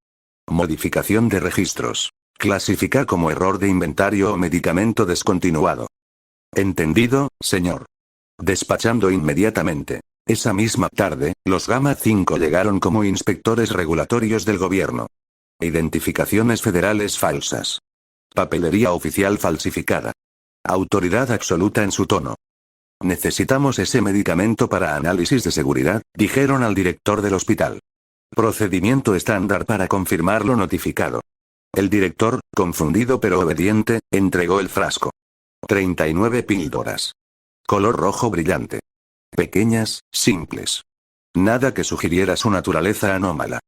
Modificación de registros. Clasificar como error de inventario o medicamento descontinuado. Entendido, señor. Despachando inmediatamente. Esa misma tarde, los Gamma 5 llegaron como inspectores regulatorios del gobierno. Identificaciones federales falsas. Papelería oficial falsificada. Autoridad absoluta en su tono. Necesitamos ese medicamento para análisis de seguridad, dijeron al director del hospital. Procedimiento estándar para confirmar lo notificado. El director, confundido pero obediente, entregó el frasco. 39 píldoras. Color rojo brillante. Pequeñas, simples. Nada que sugiriera su naturaleza anómala.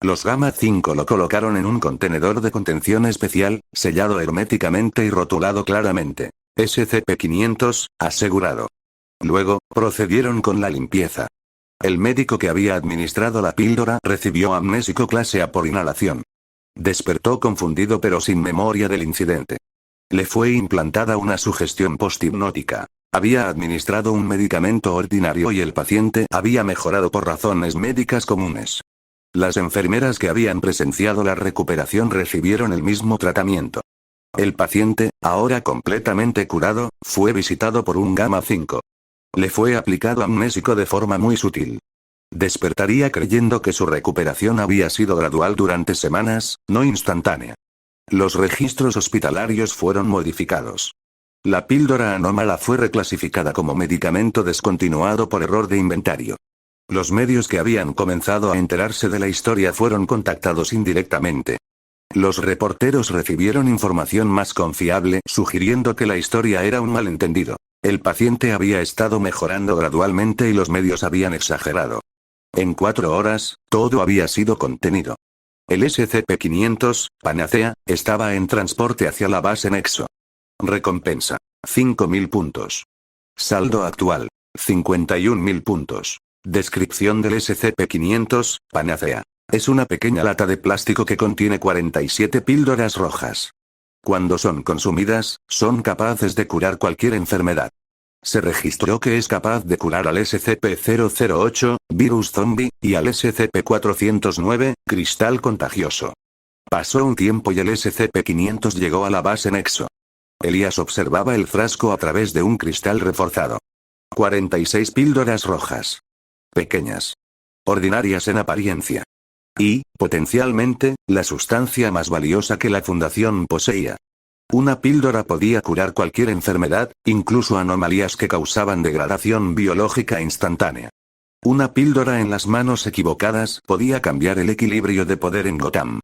Los Gamma 5 lo colocaron en un contenedor de contención especial, sellado herméticamente y rotulado claramente. SCP-500, asegurado. Luego, procedieron con la limpieza. El médico que había administrado la píldora recibió amnésico clase A por inhalación. Despertó confundido pero sin memoria del incidente. Le fue implantada una sugestión posthipnótica. Había administrado un medicamento ordinario y el paciente había mejorado por razones médicas comunes. Las enfermeras que habían presenciado la recuperación recibieron el mismo tratamiento. El paciente, ahora completamente curado, fue visitado por un gamma 5. Le fue aplicado amnésico de forma muy sutil. Despertaría creyendo que su recuperación había sido gradual durante semanas, no instantánea. Los registros hospitalarios fueron modificados. La píldora anómala fue reclasificada como medicamento descontinuado por error de inventario. Los medios que habían comenzado a enterarse de la historia fueron contactados indirectamente. Los reporteros recibieron información más confiable, sugiriendo que la historia era un malentendido. El paciente había estado mejorando gradualmente y los medios habían exagerado. En 4 horas, todo había sido contenido. El SCP-500, Panacea, estaba en transporte hacia la base Nexo. Recompensa: 5.000 puntos. Saldo actual: 51.000 puntos. Descripción del SCP-500, Panacea. Es una pequeña lata de plástico que contiene 47 píldoras rojas. Cuando son consumidas, son capaces de curar cualquier enfermedad. Se registró que es capaz de curar al SCP-008, virus zombie, y al SCP-409, cristal contagioso. Pasó un tiempo y el SCP-500 llegó a la base Nexo. Elías observaba el frasco a través de un cristal reforzado. 46 píldoras rojas. Pequeñas. Ordinarias en apariencia. Y, potencialmente, la sustancia más valiosa que la Fundación poseía. Una píldora podía curar cualquier enfermedad, incluso anomalías que causaban degradación biológica instantánea. Una píldora en las manos equivocadas podía cambiar el equilibrio de poder en Gotham.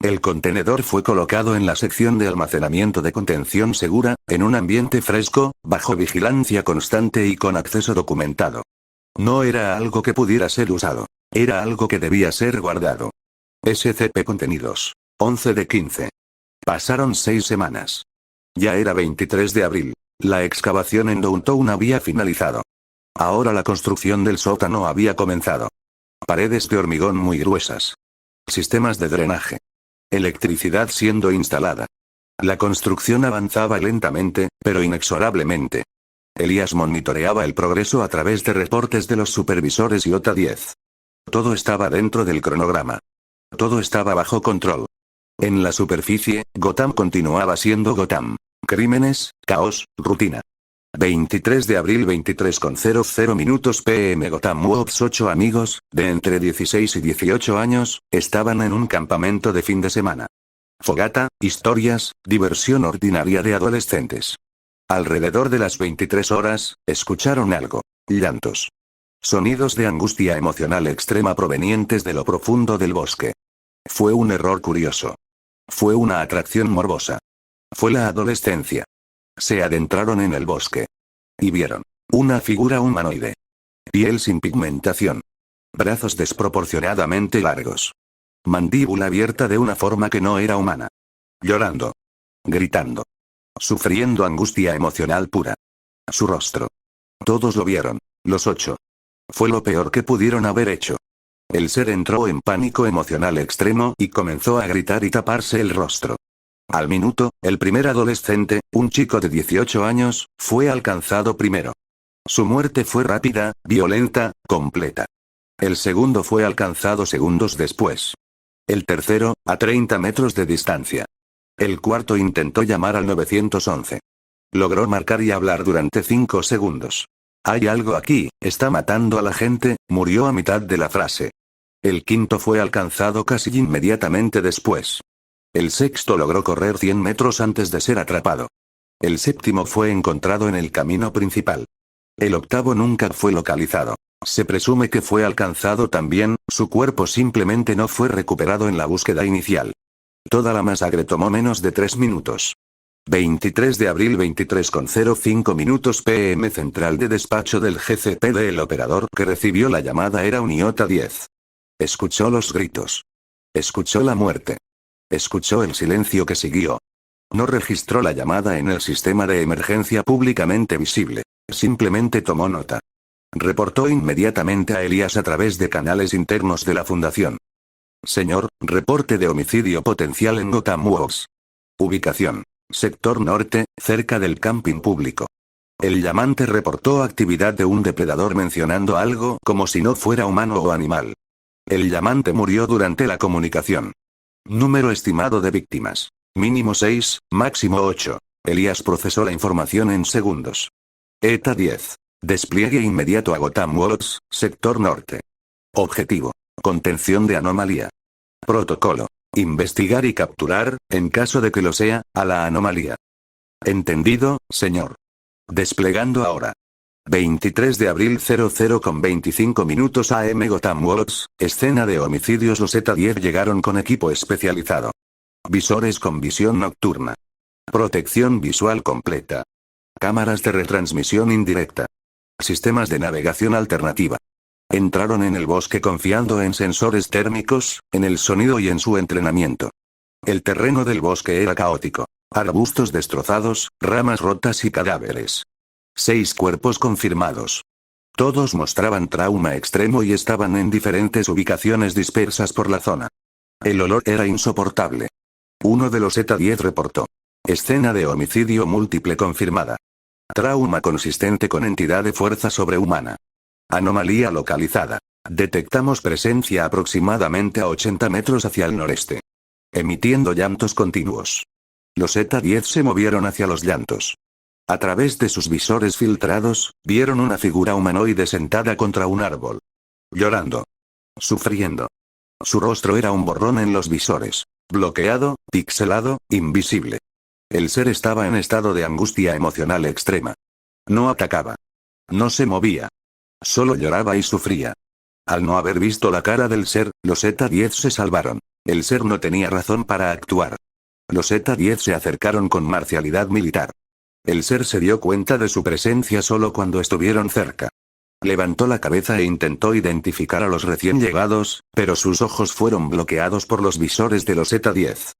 El contenedor fue colocado en la sección de almacenamiento de contención segura, en un ambiente fresco, bajo vigilancia constante y con acceso documentado. No era algo que pudiera ser usado. Era algo que debía ser guardado. SCP contenidos. 11 de 15. Pasaron 6 semanas. Ya era 23 de abril. La excavación en Downtown había finalizado. Ahora la construcción del sótano había comenzado. Paredes de hormigón muy gruesas. Sistemas de drenaje. Electricidad siendo instalada. La construcción avanzaba lentamente, pero inexorablemente. Elías monitoreaba el progreso a través de reportes de los supervisores y OTA 10. Todo estaba dentro del cronograma. Todo estaba bajo control. En la superficie, Gotham continuaba siendo Gotham. Crímenes, caos, rutina. 23 de abril 23:00 minutos PM. Gotham Wolves. 8 amigos, de entre 16 y 18 años, estaban en un campamento de fin de semana. Fogata, historias, diversión ordinaria de adolescentes. Alrededor de las 23 horas, escucharon algo. Llantos. Sonidos de angustia emocional extrema provenientes de lo profundo del bosque. Fue un error curioso. Fue una atracción morbosa. Fue la adolescencia. Se adentraron en el bosque. Y vieron una figura humanoide. Piel sin pigmentación. Brazos desproporcionadamente largos. Mandíbula abierta de una forma que no era humana. Llorando. Gritando. Sufriendo angustia emocional pura. Su rostro. Todos lo vieron, los 8. Fue lo peor que pudieron haber hecho. El ser entró en pánico emocional extremo y comenzó a gritar y taparse el rostro. Al minuto, el primer adolescente, un chico de 18 años, fue alcanzado primero. Su muerte fue rápida, violenta, completa. El segundo fue alcanzado segundos después. El tercero, a 30 metros de distancia. El cuarto intentó llamar al 911. Logró marcar y hablar durante 5 segundos. Hay algo aquí, está matando a la gente, murió a mitad de la frase. El quinto fue alcanzado casi inmediatamente después. El sexto logró correr 100 metros antes de ser atrapado. El séptimo fue encontrado en el camino principal. El octavo nunca fue localizado. Se presume que fue alcanzado también, su cuerpo simplemente no fue recuperado en la búsqueda inicial. Toda la masacre tomó menos de 3 minutos. 23 de abril 23:05 minutos PM. Central de despacho del GCPD. El operador que recibió la llamada era un IOTA 10. Escuchó los gritos. Escuchó la muerte. Escuchó el silencio que siguió. No registró la llamada en el sistema de emergencia públicamente visible. Simplemente tomó nota. Reportó inmediatamente a Elías a través de canales internos de la fundación. Señor, reporte de homicidio potencial en Gotham Wolves. Ubicación: sector norte, cerca del camping público. El llamante reportó actividad de un depredador mencionando algo como si no fuera humano o animal. El llamante murió durante la comunicación. Número estimado de víctimas. Mínimo 6, máximo 8. Elías procesó la información en segundos. ETA 10. Despliegue inmediato a Gotham Walls, sector norte. Objetivo. Contención de anomalía. Protocolo. Investigar y capturar, en caso de que lo sea, a la anomalía. Entendido, señor. Desplegando ahora. 23 de abril 00:25 minutos AM Gotham Walls, escena de homicidios. Los ETA-10 llegaron con equipo especializado. Visores con visión nocturna. Protección visual completa. Cámaras de retransmisión indirecta. Sistemas de navegación alternativa. Entraron en el bosque confiando en sensores térmicos, en el sonido y en su entrenamiento. El terreno del bosque era caótico. Arbustos destrozados, ramas rotas y cadáveres. 6 cuerpos confirmados. Todos mostraban trauma extremo y estaban en diferentes ubicaciones dispersas por la zona. El olor era insoportable. Uno de los ETA-10 reportó. Escena de homicidio múltiple confirmada. Trauma consistente con entidad de fuerza sobrehumana. Anomalía localizada. Detectamos presencia aproximadamente a 80 metros hacia el noreste. Emitiendo llantos continuos. Los ETA-10 se movieron hacia los llantos. A través de sus visores filtrados, vieron una figura humanoide sentada contra un árbol. Llorando. Sufriendo. Su rostro era un borrón en los visores. Bloqueado, pixelado, invisible. El ser estaba en estado de angustia emocional extrema. No atacaba. No se movía. Solo lloraba y sufría. Al no haber visto la cara del ser, los ETA-10 se salvaron. El ser no tenía razón para actuar. Los ETA-10 se acercaron con marcialidad militar. El ser se dio cuenta de su presencia solo cuando estuvieron cerca. Levantó la cabeza e intentó identificar a los recién llegados, pero sus ojos fueron bloqueados por los visores de los ETA-10.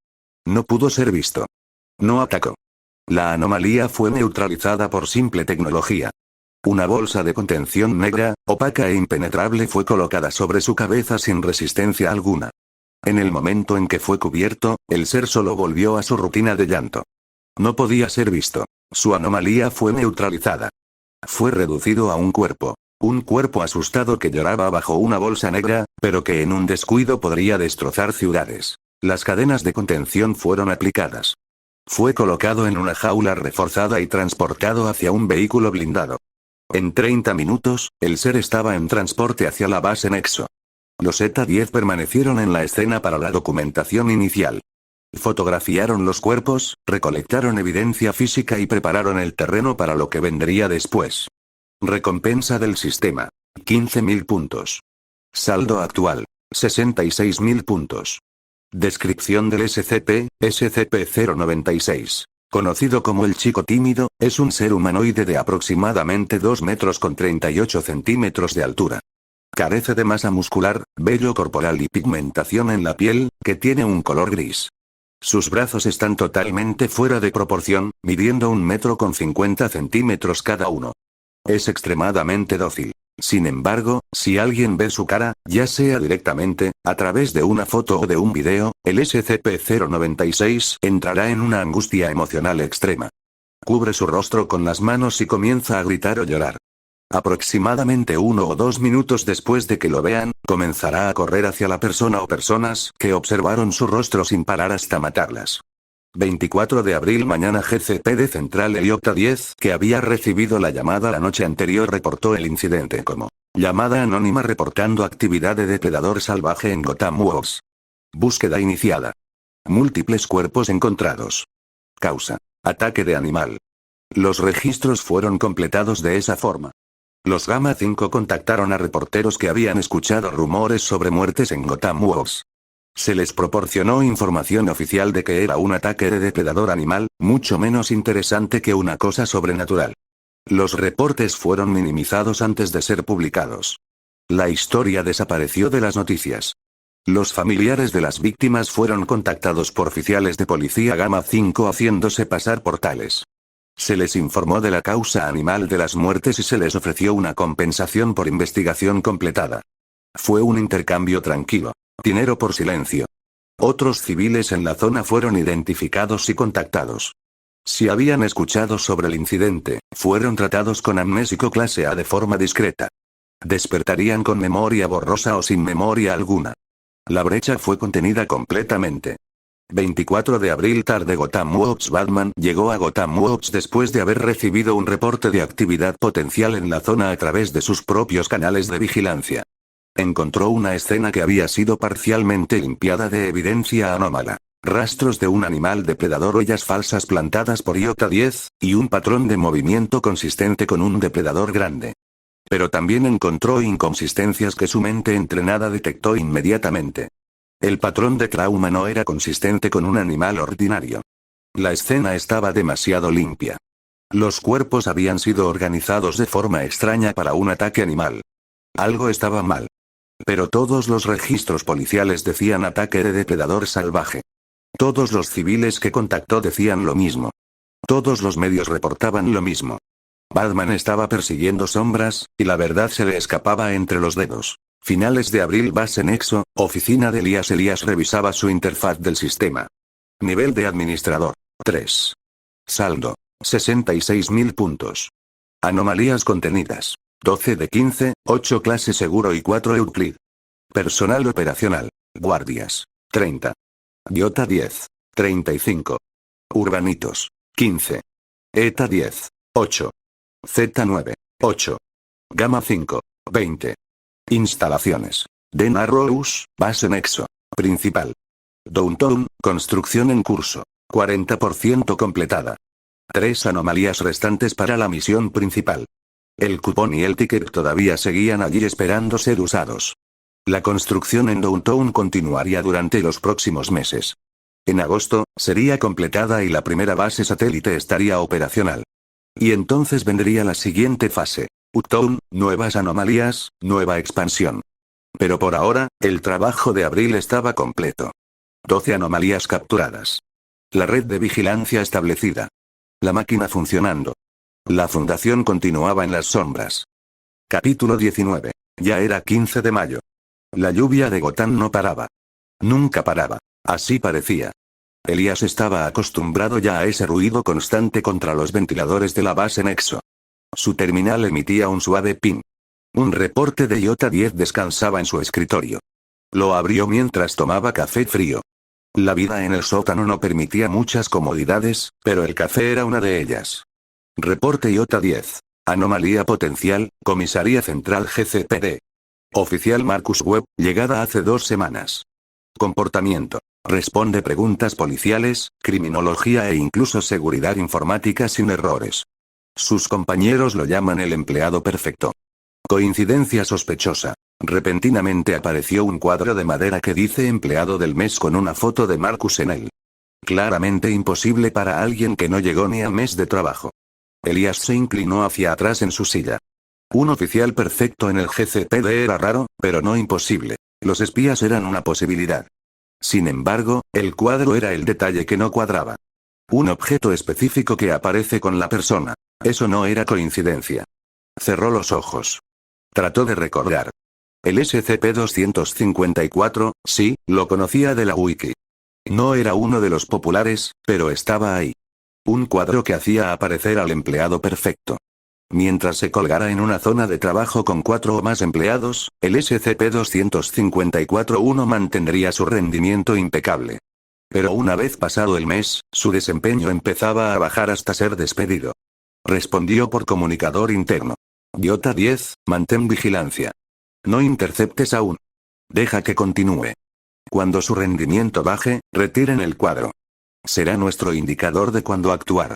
No pudo ser visto. No atacó. La anomalía fue neutralizada por simple tecnología. Una bolsa de contención negra, opaca e impenetrable fue colocada sobre su cabeza sin resistencia alguna. En el momento en que fue cubierto, el ser solo volvió a su rutina de llanto. No podía ser visto. Su anomalía fue neutralizada. Fue reducido a un cuerpo asustado que lloraba bajo una bolsa negra, pero que en un descuido podría destrozar ciudades. Las cadenas de contención fueron aplicadas. Fue colocado en una jaula reforzada y transportado hacia un vehículo blindado. En 30 minutos, el ser estaba en transporte hacia la base Nexo. Los ETA-10 permanecieron en la escena para la documentación inicial. Fotografiaron los cuerpos, recolectaron evidencia física y prepararon el terreno para lo que vendría después. Recompensa del sistema. 15.000 puntos. Saldo actual. 66.000 puntos. Descripción del SCP-096. Conocido como el chico tímido, es un ser humanoide de aproximadamente 2 metros con 38 centímetros de altura. Carece de masa muscular, vello corporal y pigmentación en la piel, que tiene un color gris. Sus brazos están totalmente fuera de proporción, midiendo 1 metro con 50 centímetros cada uno. Es extremadamente dócil. Sin embargo, si alguien ve su cara, ya sea directamente, a través de una foto o de un video, el SCP-096 entrará en una angustia emocional extrema. Cubre su rostro con las manos y comienza a gritar o llorar. Aproximadamente 1 o 2 minutos después de que lo vean, comenzará a correr hacia la persona o personas que observaron su rostro sin parar hasta matarlas. 24 de abril mañana GCP de Central Heliopta 10, que había recibido la llamada la noche anterior, reportó el incidente como llamada anónima reportando actividad de depredador salvaje en Gotham Walls. Búsqueda iniciada. Múltiples cuerpos encontrados. Causa: ataque de animal. Los registros fueron completados de esa forma. Los Gamma 5 contactaron a reporteros que habían escuchado rumores sobre muertes en Gotham Walls. Se les proporcionó información oficial de que era un ataque de depredador animal, mucho menos interesante que una cosa sobrenatural. Los reportes fueron minimizados antes de ser publicados. La historia desapareció de las noticias. Los familiares de las víctimas fueron contactados por oficiales de policía Gamma 5 haciéndose pasar por tales. Se les informó de la causa animal de las muertes y se les ofreció una compensación por investigación completada. Fue un intercambio tranquilo. Dinero por silencio. Otros civiles en la zona fueron identificados y contactados. Si habían escuchado sobre el incidente, fueron tratados con amnésico clase A de forma discreta. Despertarían con memoria borrosa o sin memoria alguna. La brecha fue contenida completamente. 24 de abril tarde Gotham Watch. Batman llegó a Gotham Watch después de haber recibido un reporte de actividad potencial en la zona a través de sus propios canales de vigilancia. Encontró una escena que había sido parcialmente limpiada de evidencia anómala. Rastros de un animal depredador, huellas falsas plantadas por Iota 10, y un patrón de movimiento consistente con un depredador grande. Pero también encontró inconsistencias que su mente entrenada detectó inmediatamente. El patrón de trauma no era consistente con un animal ordinario. La escena estaba demasiado limpia. Los cuerpos habían sido organizados de forma extraña para un ataque animal. Algo estaba mal. Pero todos los registros policiales decían ataque de depredador salvaje. Todos los civiles que contactó decían lo mismo. Todos los medios reportaban lo mismo. Batman estaba persiguiendo sombras, y la verdad se le escapaba entre los dedos. Finales de abril. Base Nexo, oficina de Elías. Elías revisaba su interfaz del sistema. Nivel de administrador, 3. Saldo, 66.000 puntos. Anomalías contenidas, 12 de 15, 8 clase seguro y 4 Euclid. Personal operacional, guardias, 30. Iota 10, 35. Urbanitos, 15. Eta 10, 8. Z9, 8. Gamma 5, 20. Instalaciones. Den Arrows, base Nexo. Principal. Downtown, construcción en curso. 40% completada. 3 anomalías restantes para la misión principal. El cupón y el ticket todavía seguían allí esperando ser usados. La construcción en Downtown continuaría durante los próximos meses. En agosto, sería completada y la primera base satélite estaría operacional. Y entonces vendría la siguiente fase. Uptown, nuevas anomalías, nueva expansión. Pero por ahora, el trabajo de abril estaba completo. 12 anomalías capturadas. La red de vigilancia establecida. La máquina funcionando. La fundación continuaba en las sombras. Capítulo 19. Ya era 15 de mayo. La lluvia de Gotham no paraba. Nunca paraba. Así parecía. Elías estaba acostumbrado ya a ese ruido constante contra los ventiladores de la base Nexo. Su terminal emitía un suave ping. Un reporte de Iota 10 descansaba en su escritorio. Lo abrió mientras tomaba café frío. La vida en el sótano no permitía muchas comodidades, pero el café era una de ellas. Reporte Iota 10. Anomalía potencial, Comisaría Central GCPD. Oficial Marcus Webb, llegada hace 2 semanas. Comportamiento. Responde preguntas policiales, criminología e incluso seguridad informática sin errores. Sus compañeros lo llaman el empleado perfecto. Coincidencia sospechosa. Repentinamente apareció un cuadro de madera que dice empleado del mes con una foto de Marcus en él. Claramente imposible para alguien que no llegó ni a mes de trabajo. Elías se inclinó hacia atrás en su silla. Un oficial perfecto en el GCPD era raro, pero no imposible. Los espías eran una posibilidad. Sin embargo, el cuadro era el detalle que no cuadraba. Un objeto específico que aparece con la persona. Eso no era coincidencia. Cerró los ojos. Trató de recordar. El SCP-254, sí, lo conocía de la wiki. No era uno de los populares, pero estaba ahí. Un cuadro que hacía aparecer al empleado perfecto. Mientras se colgara en una zona de trabajo con 4 o más empleados, el SCP-254-1 mantendría su rendimiento impecable. Pero una vez pasado el mes, su desempeño empezaba a bajar hasta ser despedido. Respondió por comunicador interno. Iota 10, mantén vigilancia. No interceptes aún. Deja que continúe. Cuando su rendimiento baje, retiren el cuadro. Será nuestro indicador de cuándo actuar.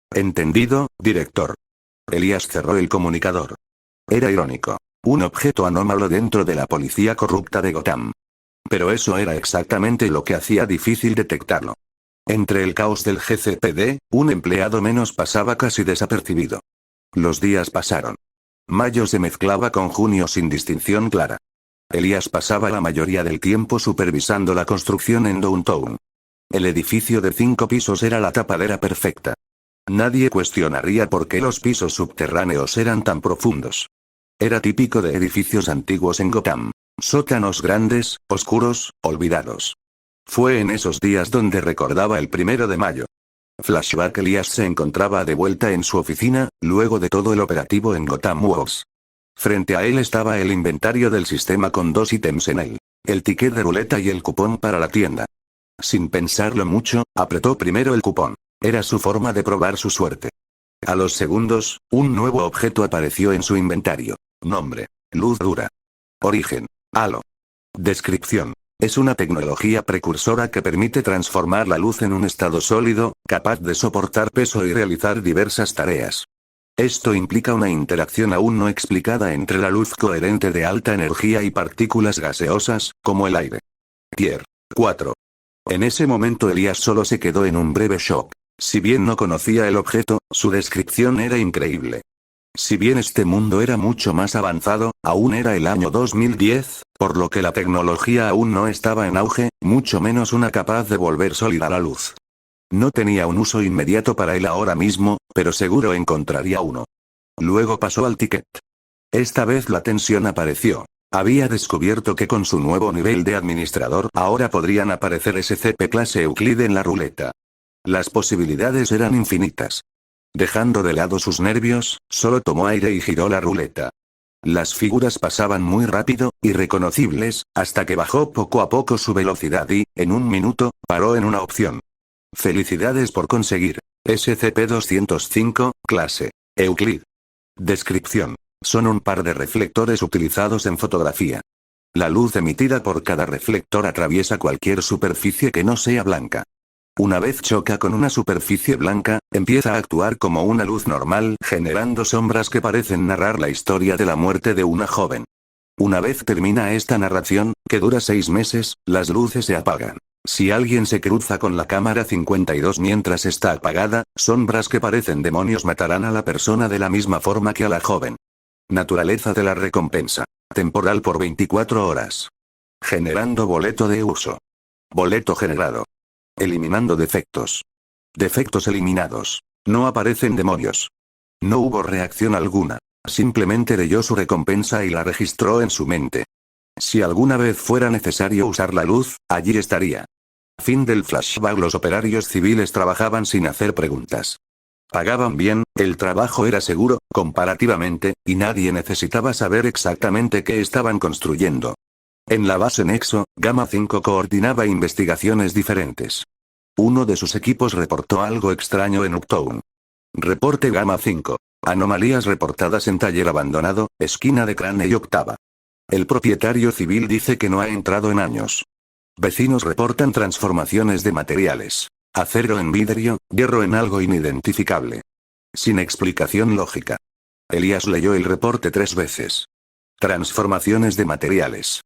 Entendido, director. Elías cerró el comunicador. Era irónico. Un objeto anómalo dentro de la policía corrupta de Gotham. Pero eso era exactamente lo que hacía difícil detectarlo. Entre el caos del GCPD, un empleado menos pasaba casi desapercibido. Los días pasaron. Mayo se mezclaba con junio sin distinción clara. Elías pasaba la mayoría del tiempo supervisando la construcción en Downtown. El edificio de 5 pisos era la tapadera perfecta. Nadie cuestionaría por qué los pisos subterráneos eran tan profundos. Era típico de edificios antiguos en Gotham. Sótanos grandes, oscuros, olvidados. Fue en esos días donde recordaba el 1 de mayo. Flashback: Elías se encontraba de vuelta en su oficina, luego de todo el operativo en Gotham Works. Frente a él estaba el inventario del sistema con 2 ítems en él: el ticket de ruleta y el cupón para la tienda. Sin pensarlo mucho, apretó primero el cupón. Era su forma de probar su suerte. A los segundos, un nuevo objeto apareció en su inventario. Nombre: luz dura. Origen: halo. Descripción: es una tecnología precursora que permite transformar la luz en un estado sólido, capaz de soportar peso y realizar diversas tareas. Esto implica una interacción aún no explicada entre la luz coherente de alta energía y partículas gaseosas, como el aire. Tier 4. En ese momento Elías solo se quedó en un breve shock. Si bien no conocía el objeto, su descripción era increíble. Si bien este mundo era mucho más avanzado, aún era el año 2010, por lo que la tecnología aún no estaba en auge, mucho menos una capaz de volver sólida la luz. No tenía un uso inmediato para él ahora mismo, pero seguro encontraría uno. Luego pasó al ticket. Esta vez la tensión apareció. Había descubierto que con su nuevo nivel de administrador ahora podrían aparecer SCP clase Euclid en la ruleta. Las posibilidades eran infinitas. Dejando de lado sus nervios, solo tomó aire y giró la ruleta. Las figuras pasaban muy rápido, irreconocibles, hasta que bajó poco a poco su velocidad y, en un minuto, paró en una opción. Felicidades por conseguir SCP-205, clase Euclid. Descripción: son un par de reflectores utilizados en fotografía. La luz emitida por cada reflector atraviesa cualquier superficie que no sea blanca. Una vez choca con una superficie blanca, empieza a actuar como una luz normal, generando sombras que parecen narrar la historia de la muerte de una joven. Una vez termina esta narración, que dura 6 meses, las luces se apagan. Si alguien se cruza con la cámara 52 mientras está apagada, sombras que parecen demonios matarán a la persona de la misma forma que a la joven. Naturaleza de la recompensa: temporal por 24 horas. Generando boleto de uso. Boleto generado. Eliminando defectos. Defectos eliminados. No aparecen demonios. No hubo reacción alguna. Simplemente leyó su recompensa y la registró en su mente. Si alguna vez fuera necesario usar la luz, allí estaría. Fin del flashback. Los operarios civiles trabajaban sin hacer preguntas. Pagaban bien, el trabajo era seguro, comparativamente, y nadie necesitaba saber exactamente qué estaban construyendo. En la base Nexo, Gamma 5 coordinaba investigaciones diferentes. Uno de sus equipos reportó algo extraño en Uptown. Reporte Gamma 5. Anomalías reportadas en taller abandonado, esquina de Crane y Octava. El propietario civil dice que no ha entrado en años. Vecinos reportan transformaciones de materiales. Acero en vidrio, hierro en algo inidentificable. Sin explicación lógica. Elías leyó el reporte 3 veces. Transformaciones de materiales.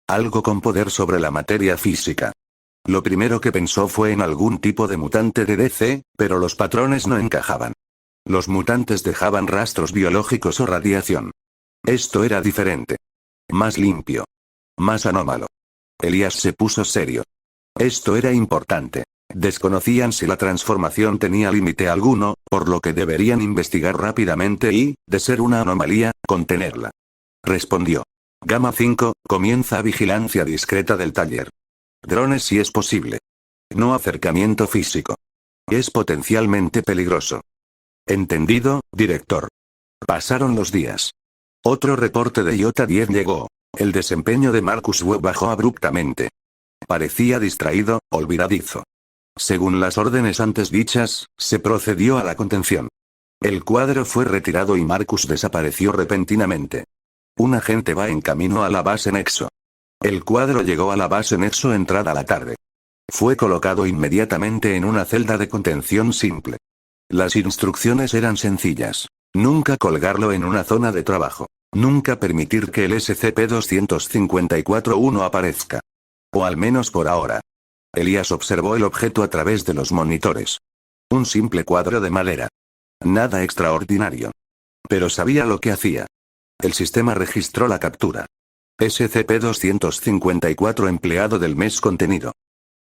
Algo con poder sobre la materia física. Lo primero que pensó fue en algún tipo de mutante de DC, pero los patrones no encajaban. Los mutantes dejaban rastros biológicos o radiación. Esto era diferente. Más limpio. Más anómalo. Elías se puso serio. Esto era importante. Desconocían si la transformación tenía límite alguno, por lo que deberían investigar rápidamente y, de ser una anomalía, contenerla. Respondió. Gamma 5, comienza vigilancia discreta del taller. Drones si es posible. No acercamiento físico. Es potencialmente peligroso. Entendido, director. Pasaron los días. Otro reporte de Iota 10 llegó. El desempeño de Marcus Webb bajó abruptamente. Parecía distraído, olvidadizo. Según las órdenes antes dichas, se procedió a la contención. El cuadro fue retirado y Marcus desapareció repentinamente. Un agente va en camino a la base Nexo. El cuadro llegó a la base Nexo entrada la tarde. Fue colocado inmediatamente en una celda de contención simple. Las instrucciones eran sencillas. Nunca colgarlo en una zona de trabajo. Nunca permitir que el SCP-254-1 aparezca. O al menos por ahora. Elías observó el objeto a través de los monitores. Un simple cuadro de madera. Nada extraordinario. Pero sabía lo que hacía. El sistema registró la captura. SCP-254 empleado del mes contenido.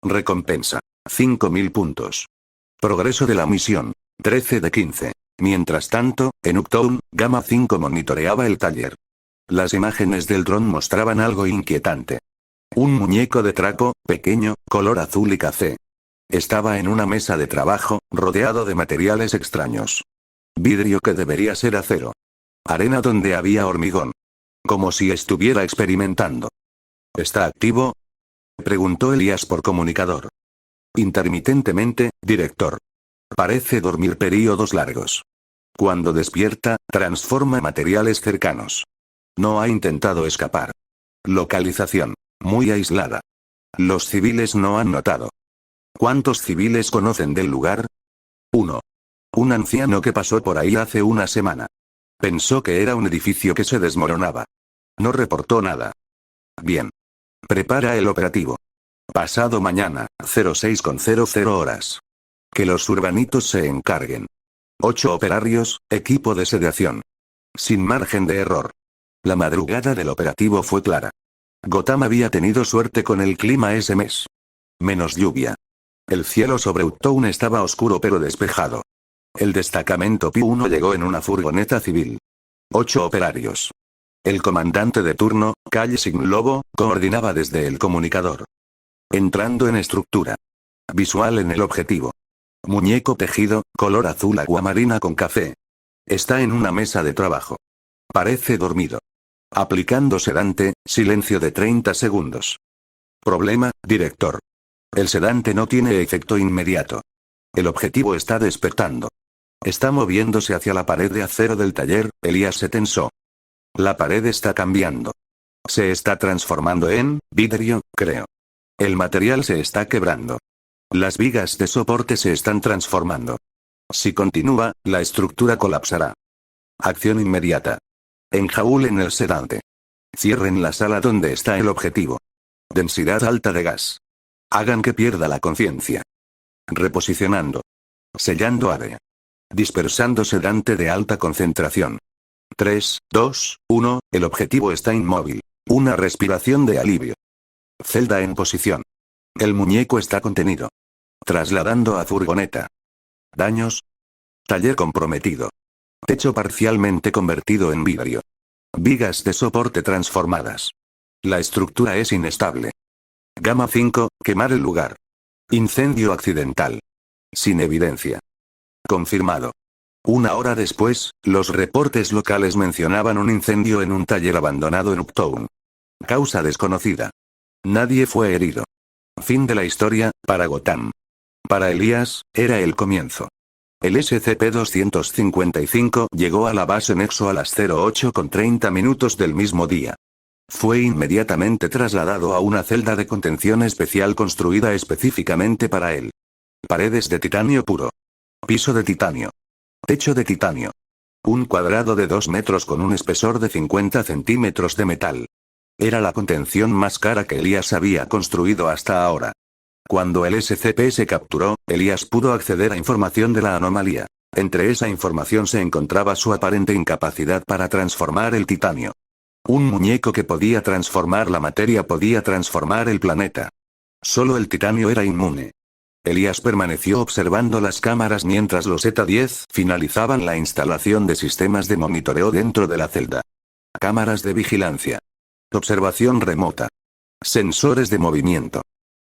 Recompensa: 5.000 puntos. Progreso de la misión: 13 de 15. Mientras tanto, en Uptown, Gamma 5 monitoreaba el taller. Las imágenes del dron mostraban algo inquietante. Un muñeco de trapo, pequeño, color azul y café. Estaba en una mesa de trabajo, rodeado de materiales extraños. Vidrio que debería ser acero. Arena donde había hormigón. Como si estuviera experimentando. ¿Está activo?, preguntó Elías por comunicador. Intermitentemente, director. Parece dormir períodos largos. Cuando despierta, transforma materiales cercanos. No ha intentado escapar. Localización. Muy aislada. Los civiles no han notado. ¿Cuántos civiles conocen del lugar? 1. Un anciano que pasó por ahí hace una semana. Pensó que era un edificio que se desmoronaba. No reportó nada. Bien. Prepara el operativo. Pasado mañana, 06:00 horas. Que los urbanitos se encarguen. 8 operarios, equipo de sedación. Sin margen de error. La madrugada del operativo fue clara. Gotham había tenido suerte con el clima ese mes. Menos lluvia. El cielo sobre Uptown estaba oscuro pero despejado. El destacamento P1 llegó en una furgoneta civil. 8 operarios. El comandante de turno, Calle Sin Lobo, coordinaba desde el comunicador. Entrando en estructura. Visual en el objetivo. Muñeco tejido, color azul aguamarina con café. Está en una mesa de trabajo. Parece dormido. Aplicando sedante, silencio de 30 segundos. Problema, director. El sedante no tiene efecto inmediato. El objetivo está despertando. Está moviéndose hacia la pared de acero del taller. Elías se tensó. La pared está cambiando. Se está transformando en vidrio, creo. El material se está quebrando. Las vigas de soporte se están transformando. Si continúa, la estructura colapsará. Acción inmediata. Enjaulen el sedante. Cierren la sala donde está el objetivo. Densidad alta de gas. Hagan que pierda la conciencia. Reposicionando. Sellando área. Dispersando sedante de alta concentración. 3, 2, 1, el objetivo está inmóvil. Una respiración de alivio. Celda en posición. El muñeco está contenido. Trasladando a furgoneta. Daños. Taller comprometido. Techo parcialmente convertido en vidrio. Vigas de soporte transformadas. La estructura es inestable. Gamma 5, quemar el lugar. Incendio accidental. Sin evidencia. Confirmado. Una hora después, los reportes locales mencionaban un incendio en un taller abandonado en Uptown. Causa desconocida. Nadie fue herido. Fin de la historia, para Gotham. Para Elías, era el comienzo. El SCP-255 llegó a la base Nexo a las 08:30 del mismo día. Fue inmediatamente trasladado a una celda de contención especial construida específicamente para él. Paredes de titanio puro. Piso de titanio. Techo de titanio. Un cuadrado de 2 metros con un espesor de 50 centímetros de metal. Era la contención más cara que Elías había construido hasta ahora. Cuando el SCP se capturó, Elías pudo acceder a información de la anomalía. Entre esa información se encontraba su aparente incapacidad para transformar el titanio. Un muñeco que podía transformar la materia podía transformar el planeta. Solo el titanio era inmune. Elías permaneció observando las cámaras mientras los ETA-10 finalizaban la instalación de sistemas de monitoreo dentro de la celda. Cámaras de vigilancia. Observación remota. Sensores de movimiento.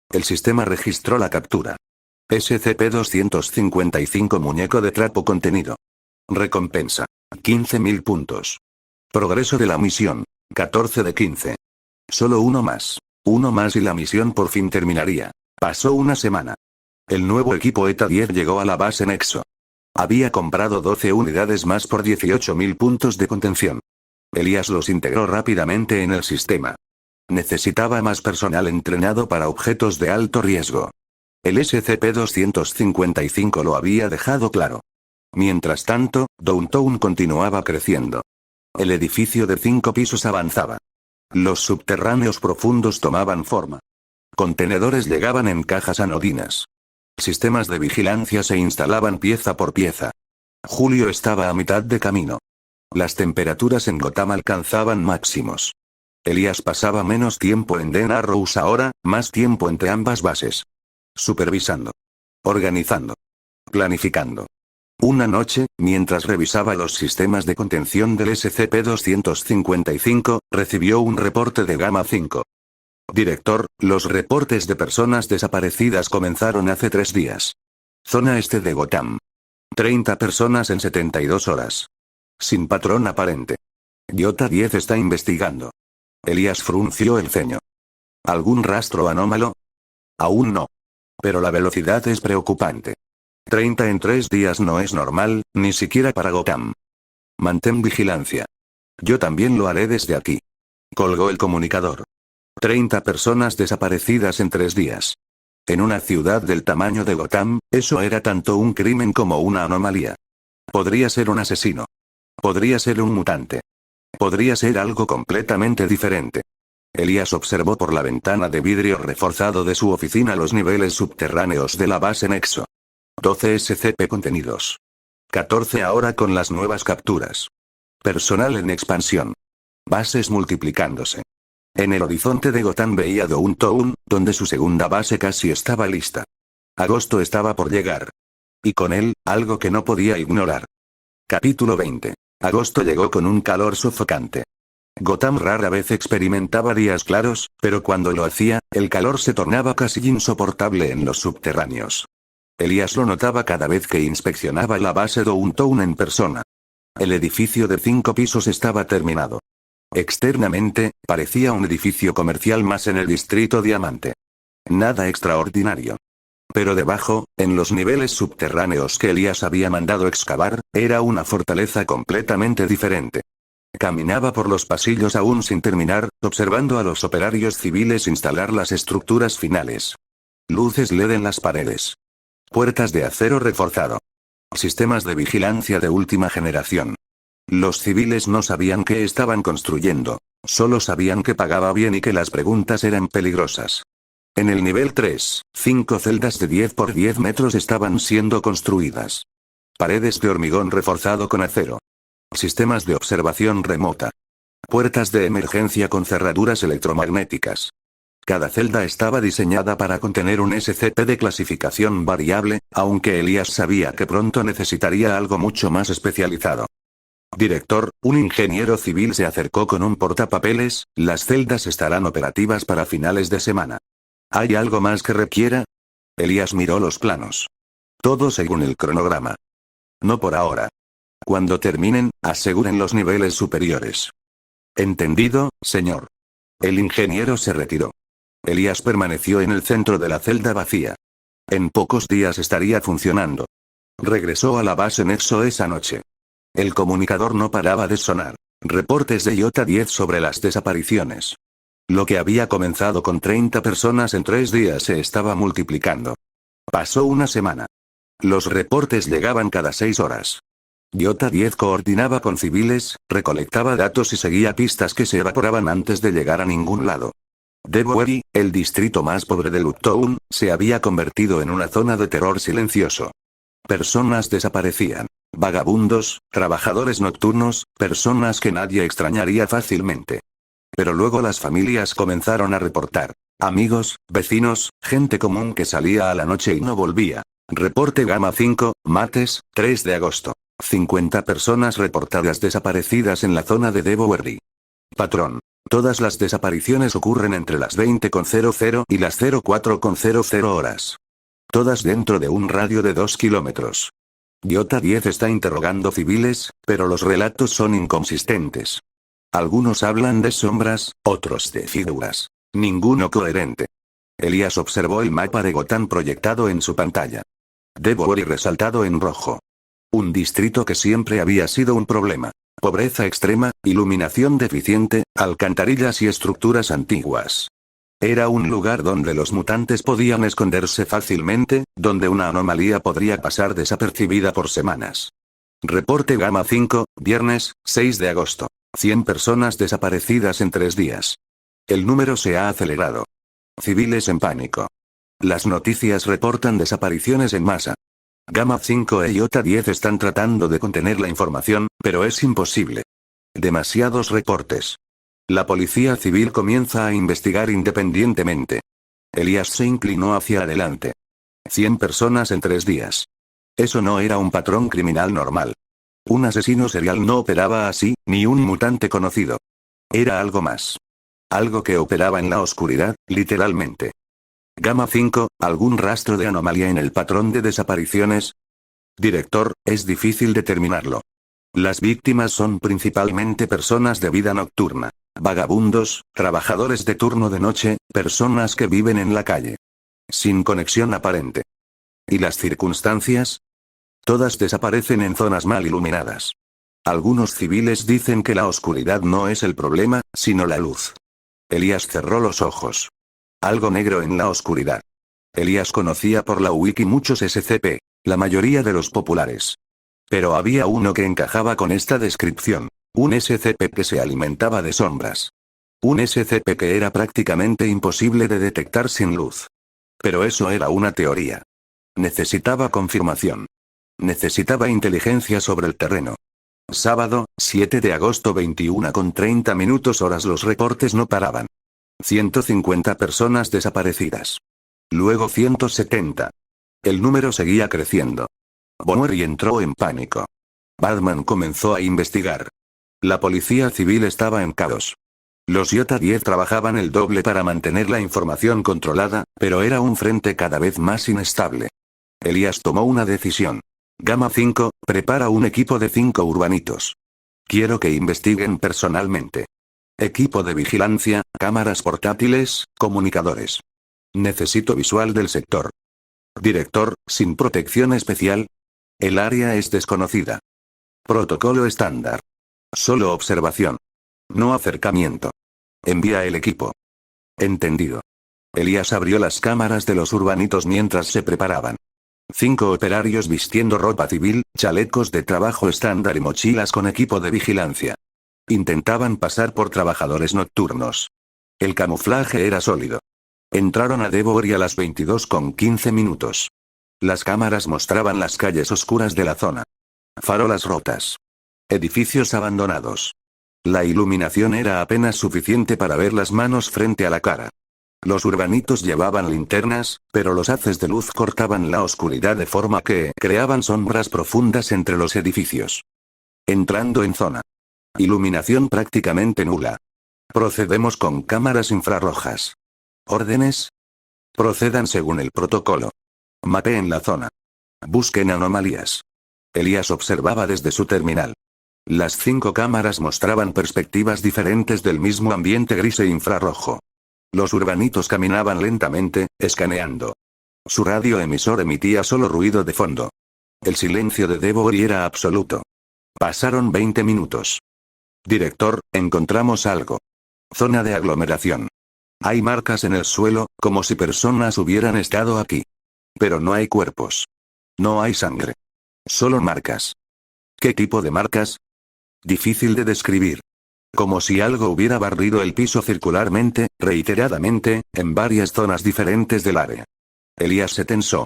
El sistema registró la captura. SCP-255 muñeco de trapo contenido. Recompensa. 15.000 puntos. Progreso de la misión. 14 de 15. Solo uno más. Uno más y la misión por fin terminaría. Pasó una semana. El nuevo equipo ETA-10 llegó a la base Nexo. Había comprado 12 unidades más por 18.000 puntos de contención. Elías los integró rápidamente en el sistema. Necesitaba más personal entrenado para objetos de alto riesgo. El SCP-255 lo había dejado claro. Mientras tanto, Downtown continuaba creciendo. El edificio de 5 pisos avanzaba. Los subterráneos profundos tomaban forma. Contenedores llegaban en cajas anodinas. Sistemas de vigilancia se instalaban pieza por pieza. Julio estaba a mitad de camino. Las temperaturas en Gotham alcanzaban máximos. Elías pasaba menos tiempo en Den Arrows ahora, más tiempo entre ambas bases. Supervisando. Organizando. Planificando. Una noche, mientras revisaba los sistemas de contención del SCP-255, recibió un reporte de Gamma 5. Director, los reportes de personas desaparecidas comenzaron hace 3 días. Zona este de Gotham. 30 personas en 72 horas. Sin patrón aparente. Iota 10 está investigando. Elías frunció el ceño. ¿Algún rastro anómalo? Aún no. Pero la velocidad es preocupante. 30 en 3 días no es normal, ni siquiera para Gotham. Mantén vigilancia. Yo también lo haré desde aquí. Colgó el comunicador. 30 personas desaparecidas en 3 días. En una ciudad del tamaño de Gotham, eso era tanto un crimen como una anomalía. Podría ser un asesino. Podría ser un mutante. Podría ser algo completamente diferente. Elías observó por la ventana de vidrio reforzado de su oficina los niveles subterráneos de la base Nexo. 12 SCP contenidos. 14 ahora con las nuevas capturas. Personal en expansión. Bases multiplicándose. En el horizonte de Gotham veía Downtown, donde su segunda base casi estaba lista. Agosto estaba por llegar. Y con él, algo que no podía ignorar. Capítulo 20. Agosto llegó con un calor sofocante. Gotham rara vez experimentaba días claros, pero cuando lo hacía, el calor se tornaba casi insoportable en los subterráneos. Elías lo notaba cada vez que inspeccionaba la base Downtown en persona. El edificio de 5 pisos estaba terminado. Externamente, parecía un edificio comercial más en el distrito Diamante. Nada extraordinario. Pero debajo, en los niveles subterráneos que Elías había mandado excavar, era una fortaleza completamente diferente. Caminaba por los pasillos aún sin terminar, observando a los operarios civiles instalar las estructuras finales. Luces LED en las paredes. Puertas de acero reforzado. Sistemas de vigilancia de última generación. Los civiles no sabían qué estaban construyendo. Solo sabían que pagaba bien y que las preguntas eran peligrosas. En el nivel 3, 5 celdas de 10 por 10 metros estaban siendo construidas. Paredes de hormigón reforzado con acero. Sistemas de observación remota. Puertas de emergencia con cerraduras electromagnéticas. Cada celda estaba diseñada para contener un SCP de clasificación variable, aunque Elías sabía que pronto necesitaría algo mucho más especializado. Director, un ingeniero civil se acercó con un portapapeles. Las celdas estarán operativas para finales de semana. ¿Hay algo más que requiera? Elías miró los planos. Todo según el cronograma. No por ahora. Cuando terminen, aseguren los niveles superiores. Entendido, señor. El ingeniero se retiró. Elías permaneció en el centro de la celda vacía. En pocos días estaría funcionando. Regresó a la base Nexo esa noche. El comunicador no paraba de sonar. Reportes de Iota 10 sobre las desapariciones. Lo que había comenzado con 30 personas en 3 días se estaba multiplicando. Pasó una semana. Los reportes llegaban cada 6 horas. Iota 10 coordinaba con civiles, recolectaba datos y seguía pistas que se evaporaban antes de llegar a ningún lado. Dewey, el distrito más pobre de Uptown, se había convertido en una zona de terror silencioso. Personas desaparecían. Vagabundos, trabajadores nocturnos, personas que nadie extrañaría fácilmente. Pero luego las familias comenzaron a reportar. Amigos, vecinos, gente común que salía a la noche y no volvía. Reporte Gamma 5, martes, 3 de agosto. 50 personas reportadas desaparecidas en la zona de Dewey. Patrón. Todas las desapariciones ocurren entre las 20:00 y las 04:00 horas. Todas dentro de un radio de 2 kilómetros. Iota 10 está interrogando civiles, pero los relatos son inconsistentes. Algunos hablan de sombras, otros de figuras. Ninguno coherente. Elías observó el mapa de Gotham proyectado en su pantalla. Dewey resaltado en rojo. Un distrito que siempre había sido un problema. Pobreza extrema, iluminación deficiente, alcantarillas y estructuras antiguas. Era un lugar donde los mutantes podían esconderse fácilmente, donde una anomalía podría pasar desapercibida por semanas. Reporte Gamma 5, viernes, 6 de agosto. 100 personas desaparecidas en 3 días. El número se ha acelerado. Civiles en pánico. Las noticias reportan desapariciones en masa. Gamma 5 e Iota 10 están tratando de contener la información, pero es imposible. Demasiados reportes. La policía civil comienza a investigar independientemente. Elías se inclinó hacia adelante. 100 personas en 3 días. Eso no era un patrón criminal normal. Un asesino serial no operaba así, ni un mutante conocido. Era algo más. Algo que operaba en la oscuridad, literalmente. Gamma 5, ¿algún rastro de anomalía en el patrón de desapariciones? Director, es difícil determinarlo. Las víctimas son principalmente personas de vida nocturna. Vagabundos, trabajadores de turno de noche, personas que viven en la calle. Sin conexión aparente. ¿Y las circunstancias? Todas desaparecen en zonas mal iluminadas. Algunos civiles dicen que la oscuridad no es el problema, sino la luz. Elías cerró los ojos. Algo negro en la oscuridad. Elías conocía por la wiki muchos SCP, la mayoría de los populares. Pero había uno que encajaba con esta descripción. Un SCP que se alimentaba de sombras. Un SCP que era prácticamente imposible de detectar sin luz. Pero eso era una teoría. Necesitaba confirmación. Necesitaba inteligencia sobre el terreno. Sábado, 7 de agosto 21:30 horas. Los reportes no paraban. 150 personas desaparecidas. Luego 170. El número seguía creciendo. Bonnery entró en pánico. Batman comenzó a investigar. La policía civil estaba en caos. Los Iota 10 trabajaban el doble para mantener la información controlada, pero era un frente cada vez más inestable. Elías tomó una decisión. Gamma 5, prepara un equipo de 5 urbanitos. Quiero que investiguen personalmente. Equipo de vigilancia, cámaras portátiles, comunicadores. Necesito visual del sector. Director, sin protección especial. El área es desconocida. Protocolo estándar. Solo observación. No acercamiento. Envía el equipo. Entendido. Elías abrió las cámaras de los urbanitos mientras se preparaban. 5 operarios vistiendo ropa civil, chalecos de trabajo estándar y mochilas con equipo de vigilancia. Intentaban pasar por trabajadores nocturnos. El camuflaje era sólido. Entraron a Devory a las 22:15. Las cámaras mostraban las calles oscuras de la zona. Farolas rotas. Edificios abandonados. La iluminación era apenas suficiente para ver las manos frente a la cara. Los urbanitos llevaban linternas, pero los haces de luz cortaban la oscuridad de forma que creaban sombras profundas entre los edificios. Entrando en zona. Iluminación prácticamente nula. Procedemos con cámaras infrarrojas. ¿Órdenes? Procedan según el protocolo. Mapeen la zona. Busquen anomalías. Elías observaba desde su terminal. Las 5 cámaras mostraban perspectivas diferentes del mismo ambiente gris e infrarrojo. Los urbanitos caminaban lentamente, escaneando. Su radioemisor emitía solo ruido de fondo. El silencio de Devory era absoluto. Pasaron 20 minutos. Director, encontramos algo. Zona de aglomeración. Hay marcas en el suelo, como si personas hubieran estado aquí. Pero no hay cuerpos. No hay sangre. Solo marcas. ¿Qué tipo de marcas? Difícil de describir. Como si algo hubiera barrido el piso circularmente, reiteradamente, en varias zonas diferentes del área. Elías se tensó.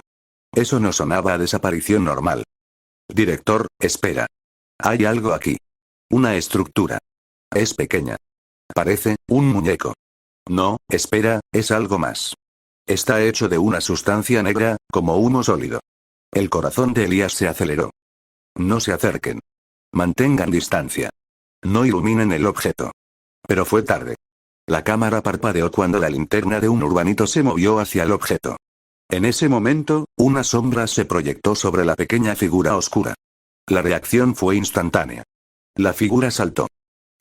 Eso no sonaba a desaparición normal. Director, espera. Hay algo aquí. Una estructura. Es pequeña. Parece un muñeco. No, espera, es algo más. Está hecho de una sustancia negra, como humo sólido. El corazón de Elías se aceleró. No se acerquen. Mantengan distancia. No iluminen el objeto. Pero fue tarde. La cámara parpadeó cuando la linterna de un urbanito se movió hacia el objeto. En ese momento, una sombra se proyectó sobre la pequeña figura oscura. La reacción fue instantánea. La figura saltó.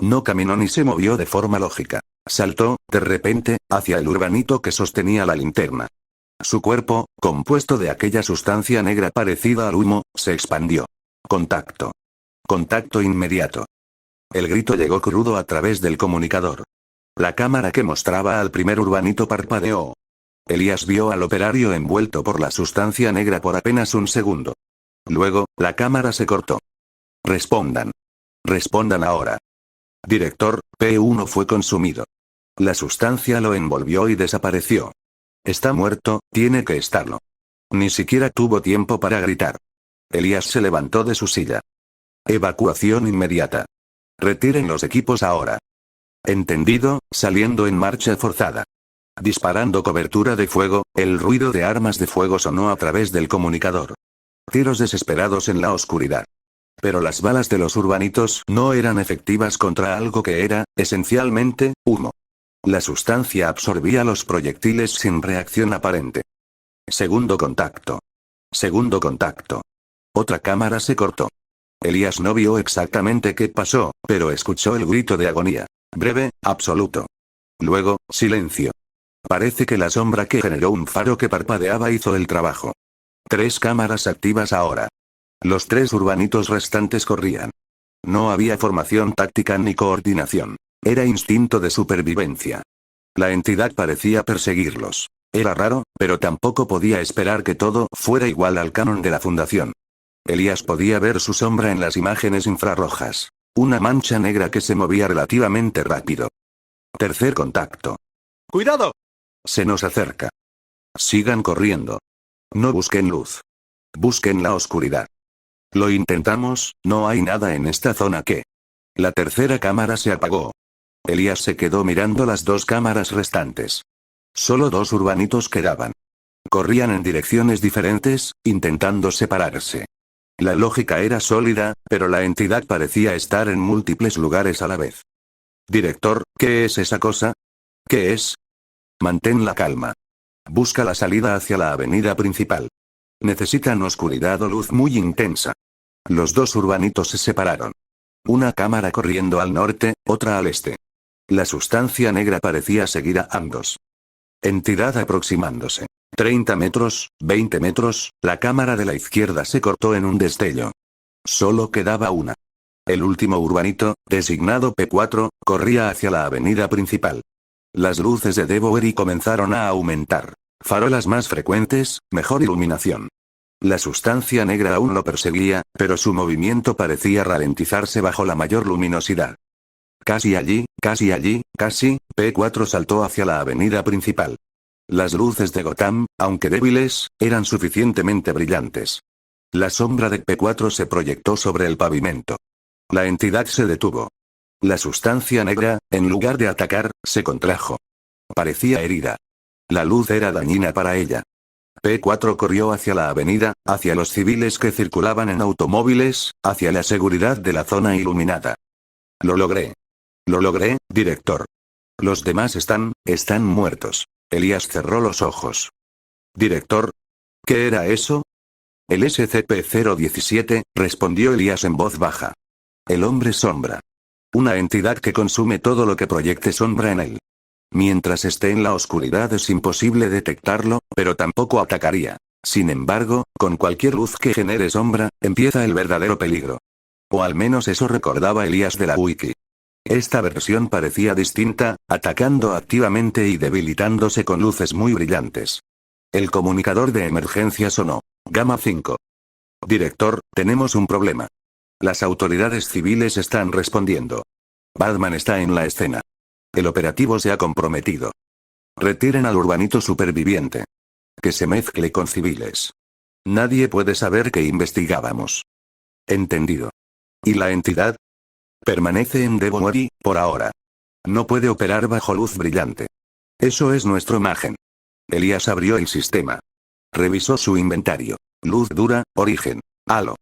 No caminó ni se movió de forma lógica. Saltó, de repente, hacia el urbanito que sostenía la linterna. Su cuerpo, compuesto de aquella sustancia negra parecida al humo, se expandió. Contacto. Contacto inmediato. El grito llegó crudo a través del comunicador. La cámara que mostraba al primer urbanito parpadeó. Elías vio al operario envuelto por la sustancia negra por apenas un segundo. Luego, la cámara se cortó. Respondan. Respondan ahora. Director, P1 fue consumido. La sustancia lo envolvió y desapareció. Está muerto, tiene que estarlo. Ni siquiera tuvo tiempo para gritar. Elías se levantó de su silla. Evacuación inmediata. Retiren los equipos ahora. Entendido, saliendo en marcha forzada. Disparando cobertura de fuego, el ruido de armas de fuego sonó a través del comunicador. Tiros desesperados en la oscuridad. Pero las balas de los urbanitos no eran efectivas contra algo que era, esencialmente, humo. La sustancia absorbía los proyectiles sin reacción aparente. Segundo contacto. Segundo contacto. Otra cámara se cortó. Elías no vio exactamente qué pasó, pero escuchó el grito de agonía. Breve, absoluto. Luego, silencio. Parece que la sombra que generó un faro que parpadeaba hizo el trabajo. 3 cámaras activas ahora. Los 3 urbanitos restantes corrían. No había formación táctica ni coordinación. Era instinto de supervivencia. La entidad parecía perseguirlos. Era raro, pero tampoco podía esperar que todo fuera igual al canon de la fundación. Elías podía ver su sombra en las imágenes infrarrojas. Una mancha negra que se movía relativamente rápido. Tercer contacto. ¡Cuidado! Se nos acerca. Sigan corriendo. No busquen luz. Busquen la oscuridad. Lo intentamos, no hay nada en esta zona que... La tercera cámara se apagó. Elías se quedó mirando las 2 cámaras restantes. Solo 2 urbanitos quedaban. Corrían en direcciones diferentes, intentando separarse. La lógica era sólida, pero la entidad parecía estar en múltiples lugares a la vez. Director, ¿qué es esa cosa? ¿Qué es? Mantén la calma. Busca la salida hacia la avenida principal. Necesitan oscuridad o luz muy intensa. Los 2 urbanitos se separaron. Una cámara corriendo al norte, otra al este. La sustancia negra parecía seguir a ambos. Entidad aproximándose. 30 metros, 20 metros, la cámara de la izquierda se cortó en un destello. Solo quedaba una. El último urbanito, designado P4, corría hacia la avenida principal. Las luces de Devoery comenzaron a aumentar. Farolas más frecuentes, mejor iluminación. La sustancia negra aún lo perseguía, pero su movimiento parecía ralentizarse bajo la mayor luminosidad. Casi allí, casi, P4 saltó hacia la avenida principal. Las luces de Gotham, aunque débiles, eran suficientemente brillantes. La sombra de P4 se proyectó sobre el pavimento. La entidad se detuvo. La sustancia negra, en lugar de atacar, se contrajo. Parecía herida. La luz era dañina para ella. P4 corrió hacia la avenida, hacia los civiles que circulaban en automóviles, hacia la seguridad de la zona iluminada. Lo logré. Lo logré, director. Los demás están muertos. Elías cerró los ojos. Director. ¿Qué era eso? El SCP-017, respondió Elías en voz baja. El hombre sombra. Una entidad que consume todo lo que proyecte sombra en él. Mientras esté en la oscuridad es imposible detectarlo, pero tampoco atacaría. Sin embargo, con cualquier luz que genere sombra, empieza el verdadero peligro. O al menos eso recordaba Elías de la wiki. Esta versión parecía distinta, atacando activamente y debilitándose con luces muy brillantes. El comunicador de emergencia sonó. Gamma 5. Director, tenemos un problema. Las autoridades civiles están respondiendo. Batman está en la escena. El operativo se ha comprometido. Retiren al urbanito superviviente. Que se mezcle con civiles. Nadie puede saber que investigábamos. Entendido. ¿Y la entidad? Permanece en Devoery, por ahora. No puede operar bajo luz brillante. Eso es nuestro imagen. Elías abrió el sistema. Revisó su inventario. Luz dura, origen. Halo.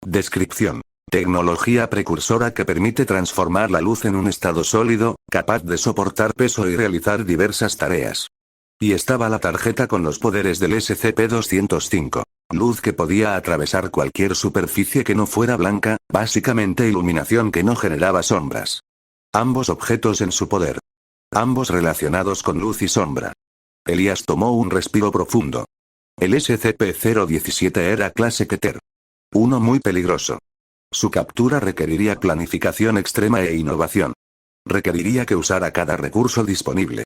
Descripción. Tecnología precursora que permite transformar la luz en un estado sólido, capaz de soportar peso y realizar diversas tareas. Y estaba la tarjeta con los poderes del SCP-205. Luz que podía atravesar cualquier superficie que no fuera blanca, básicamente iluminación que no generaba sombras. Ambos objetos en su poder. Ambos relacionados con luz y sombra. Elías tomó un respiro profundo. El SCP-017 era clase Keter. Uno muy peligroso. Su captura requeriría planificación extrema e innovación. Requeriría que usara cada recurso disponible.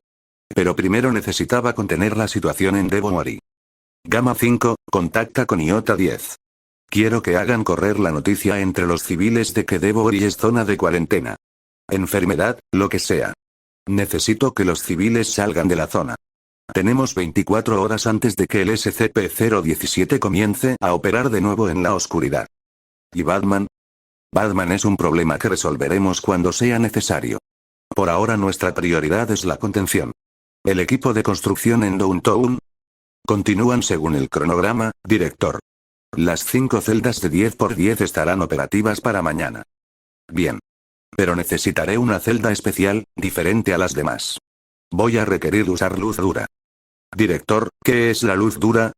Pero primero necesitaba contener la situación en Devoery. Gamma 5, contacta con IOTA 10. Quiero que hagan correr la noticia entre los civiles de que Devoery es zona de cuarentena. Enfermedad, lo que sea. Necesito que los civiles salgan de la zona. Tenemos 24 horas antes de que el SCP-017 comience a operar de nuevo en la oscuridad. ¿Y Batman? Batman es un problema que resolveremos cuando sea necesario. Por ahora nuestra prioridad es la contención. El equipo de construcción en Downtown. Continúan según el cronograma, director. Las 5 celdas de 10×10 estarán operativas para mañana. Bien. Pero necesitaré una celda especial, diferente a las demás. Voy a requerir usar luz dura. Director, ¿qué es la luz dura?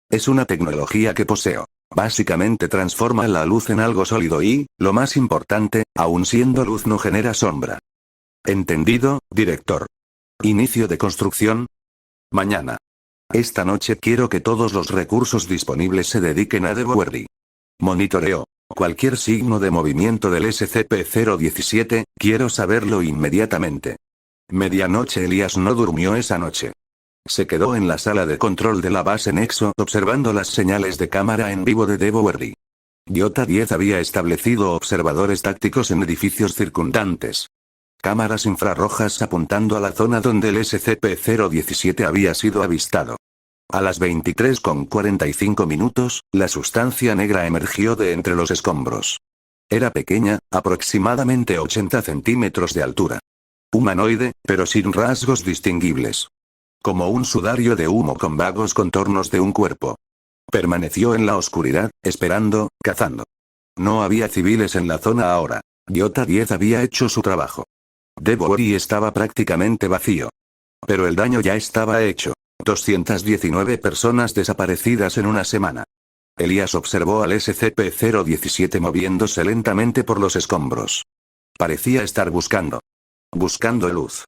Es una tecnología que poseo. Básicamente transforma la luz en algo sólido y, lo más importante, aun siendo luz no genera sombra. Entendido, director. Inicio de construcción. Mañana. Esta noche quiero que todos los recursos disponibles se dediquen a Devowerry. Monitoreo. Cualquier signo de movimiento del SCP-017, quiero saberlo inmediatamente. Medianoche. Elías no durmió esa noche. Se quedó en la sala de control de la base Nexo observando las señales de cámara en vivo de Devowerry. Iota 10 había establecido observadores tácticos en edificios circundantes. Cámaras infrarrojas apuntando a la zona donde el SCP-017 había sido avistado. A las 23:45, la sustancia negra emergió de entre los escombros. Era pequeña, aproximadamente 80 centímetros de altura. Humanoide, pero sin rasgos distinguibles. Como un sudario de humo con vagos contornos de un cuerpo. Permaneció en la oscuridad, esperando, cazando. No había civiles en la zona ahora. Iota 10 había hecho su trabajo. Devowerry estaba prácticamente vacío. Pero el daño ya estaba hecho. 219 personas desaparecidas en una semana. Elías observó al SCP-017 moviéndose lentamente por los escombros. Parecía estar buscando. Buscando luz.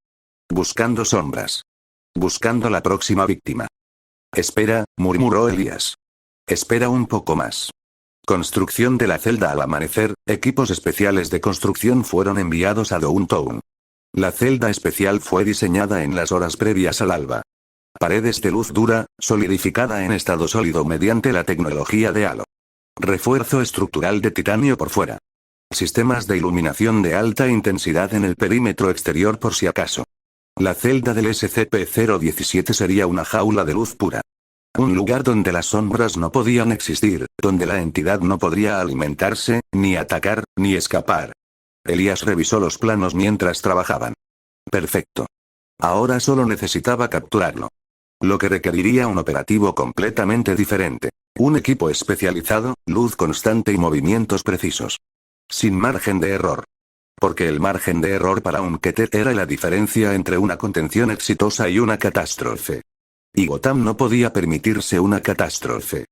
Buscando sombras. Buscando la próxima víctima. Espera, murmuró Elías. Espera un poco más. Construcción de la celda al amanecer, equipos especiales de construcción fueron enviados a Downtown. La celda especial fue diseñada en las horas previas al alba. Paredes de luz dura, solidificada en estado sólido mediante la tecnología de halo. Refuerzo estructural de titanio por fuera. Sistemas de iluminación de alta intensidad en el perímetro exterior por si acaso. La celda del SCP-017 sería una jaula de luz pura. Un lugar donde las sombras no podían existir, donde la entidad no podría alimentarse, ni atacar, ni escapar. Elías revisó los planos mientras trabajaban. Perfecto. Ahora solo necesitaba capturarlo. Lo que requeriría un operativo completamente diferente. Un equipo especializado, luz constante y movimientos precisos. Sin margen de error. Porque el margen de error para un Keter era la diferencia entre una contención exitosa y una catástrofe. Y Gotham no podía permitirse una catástrofe.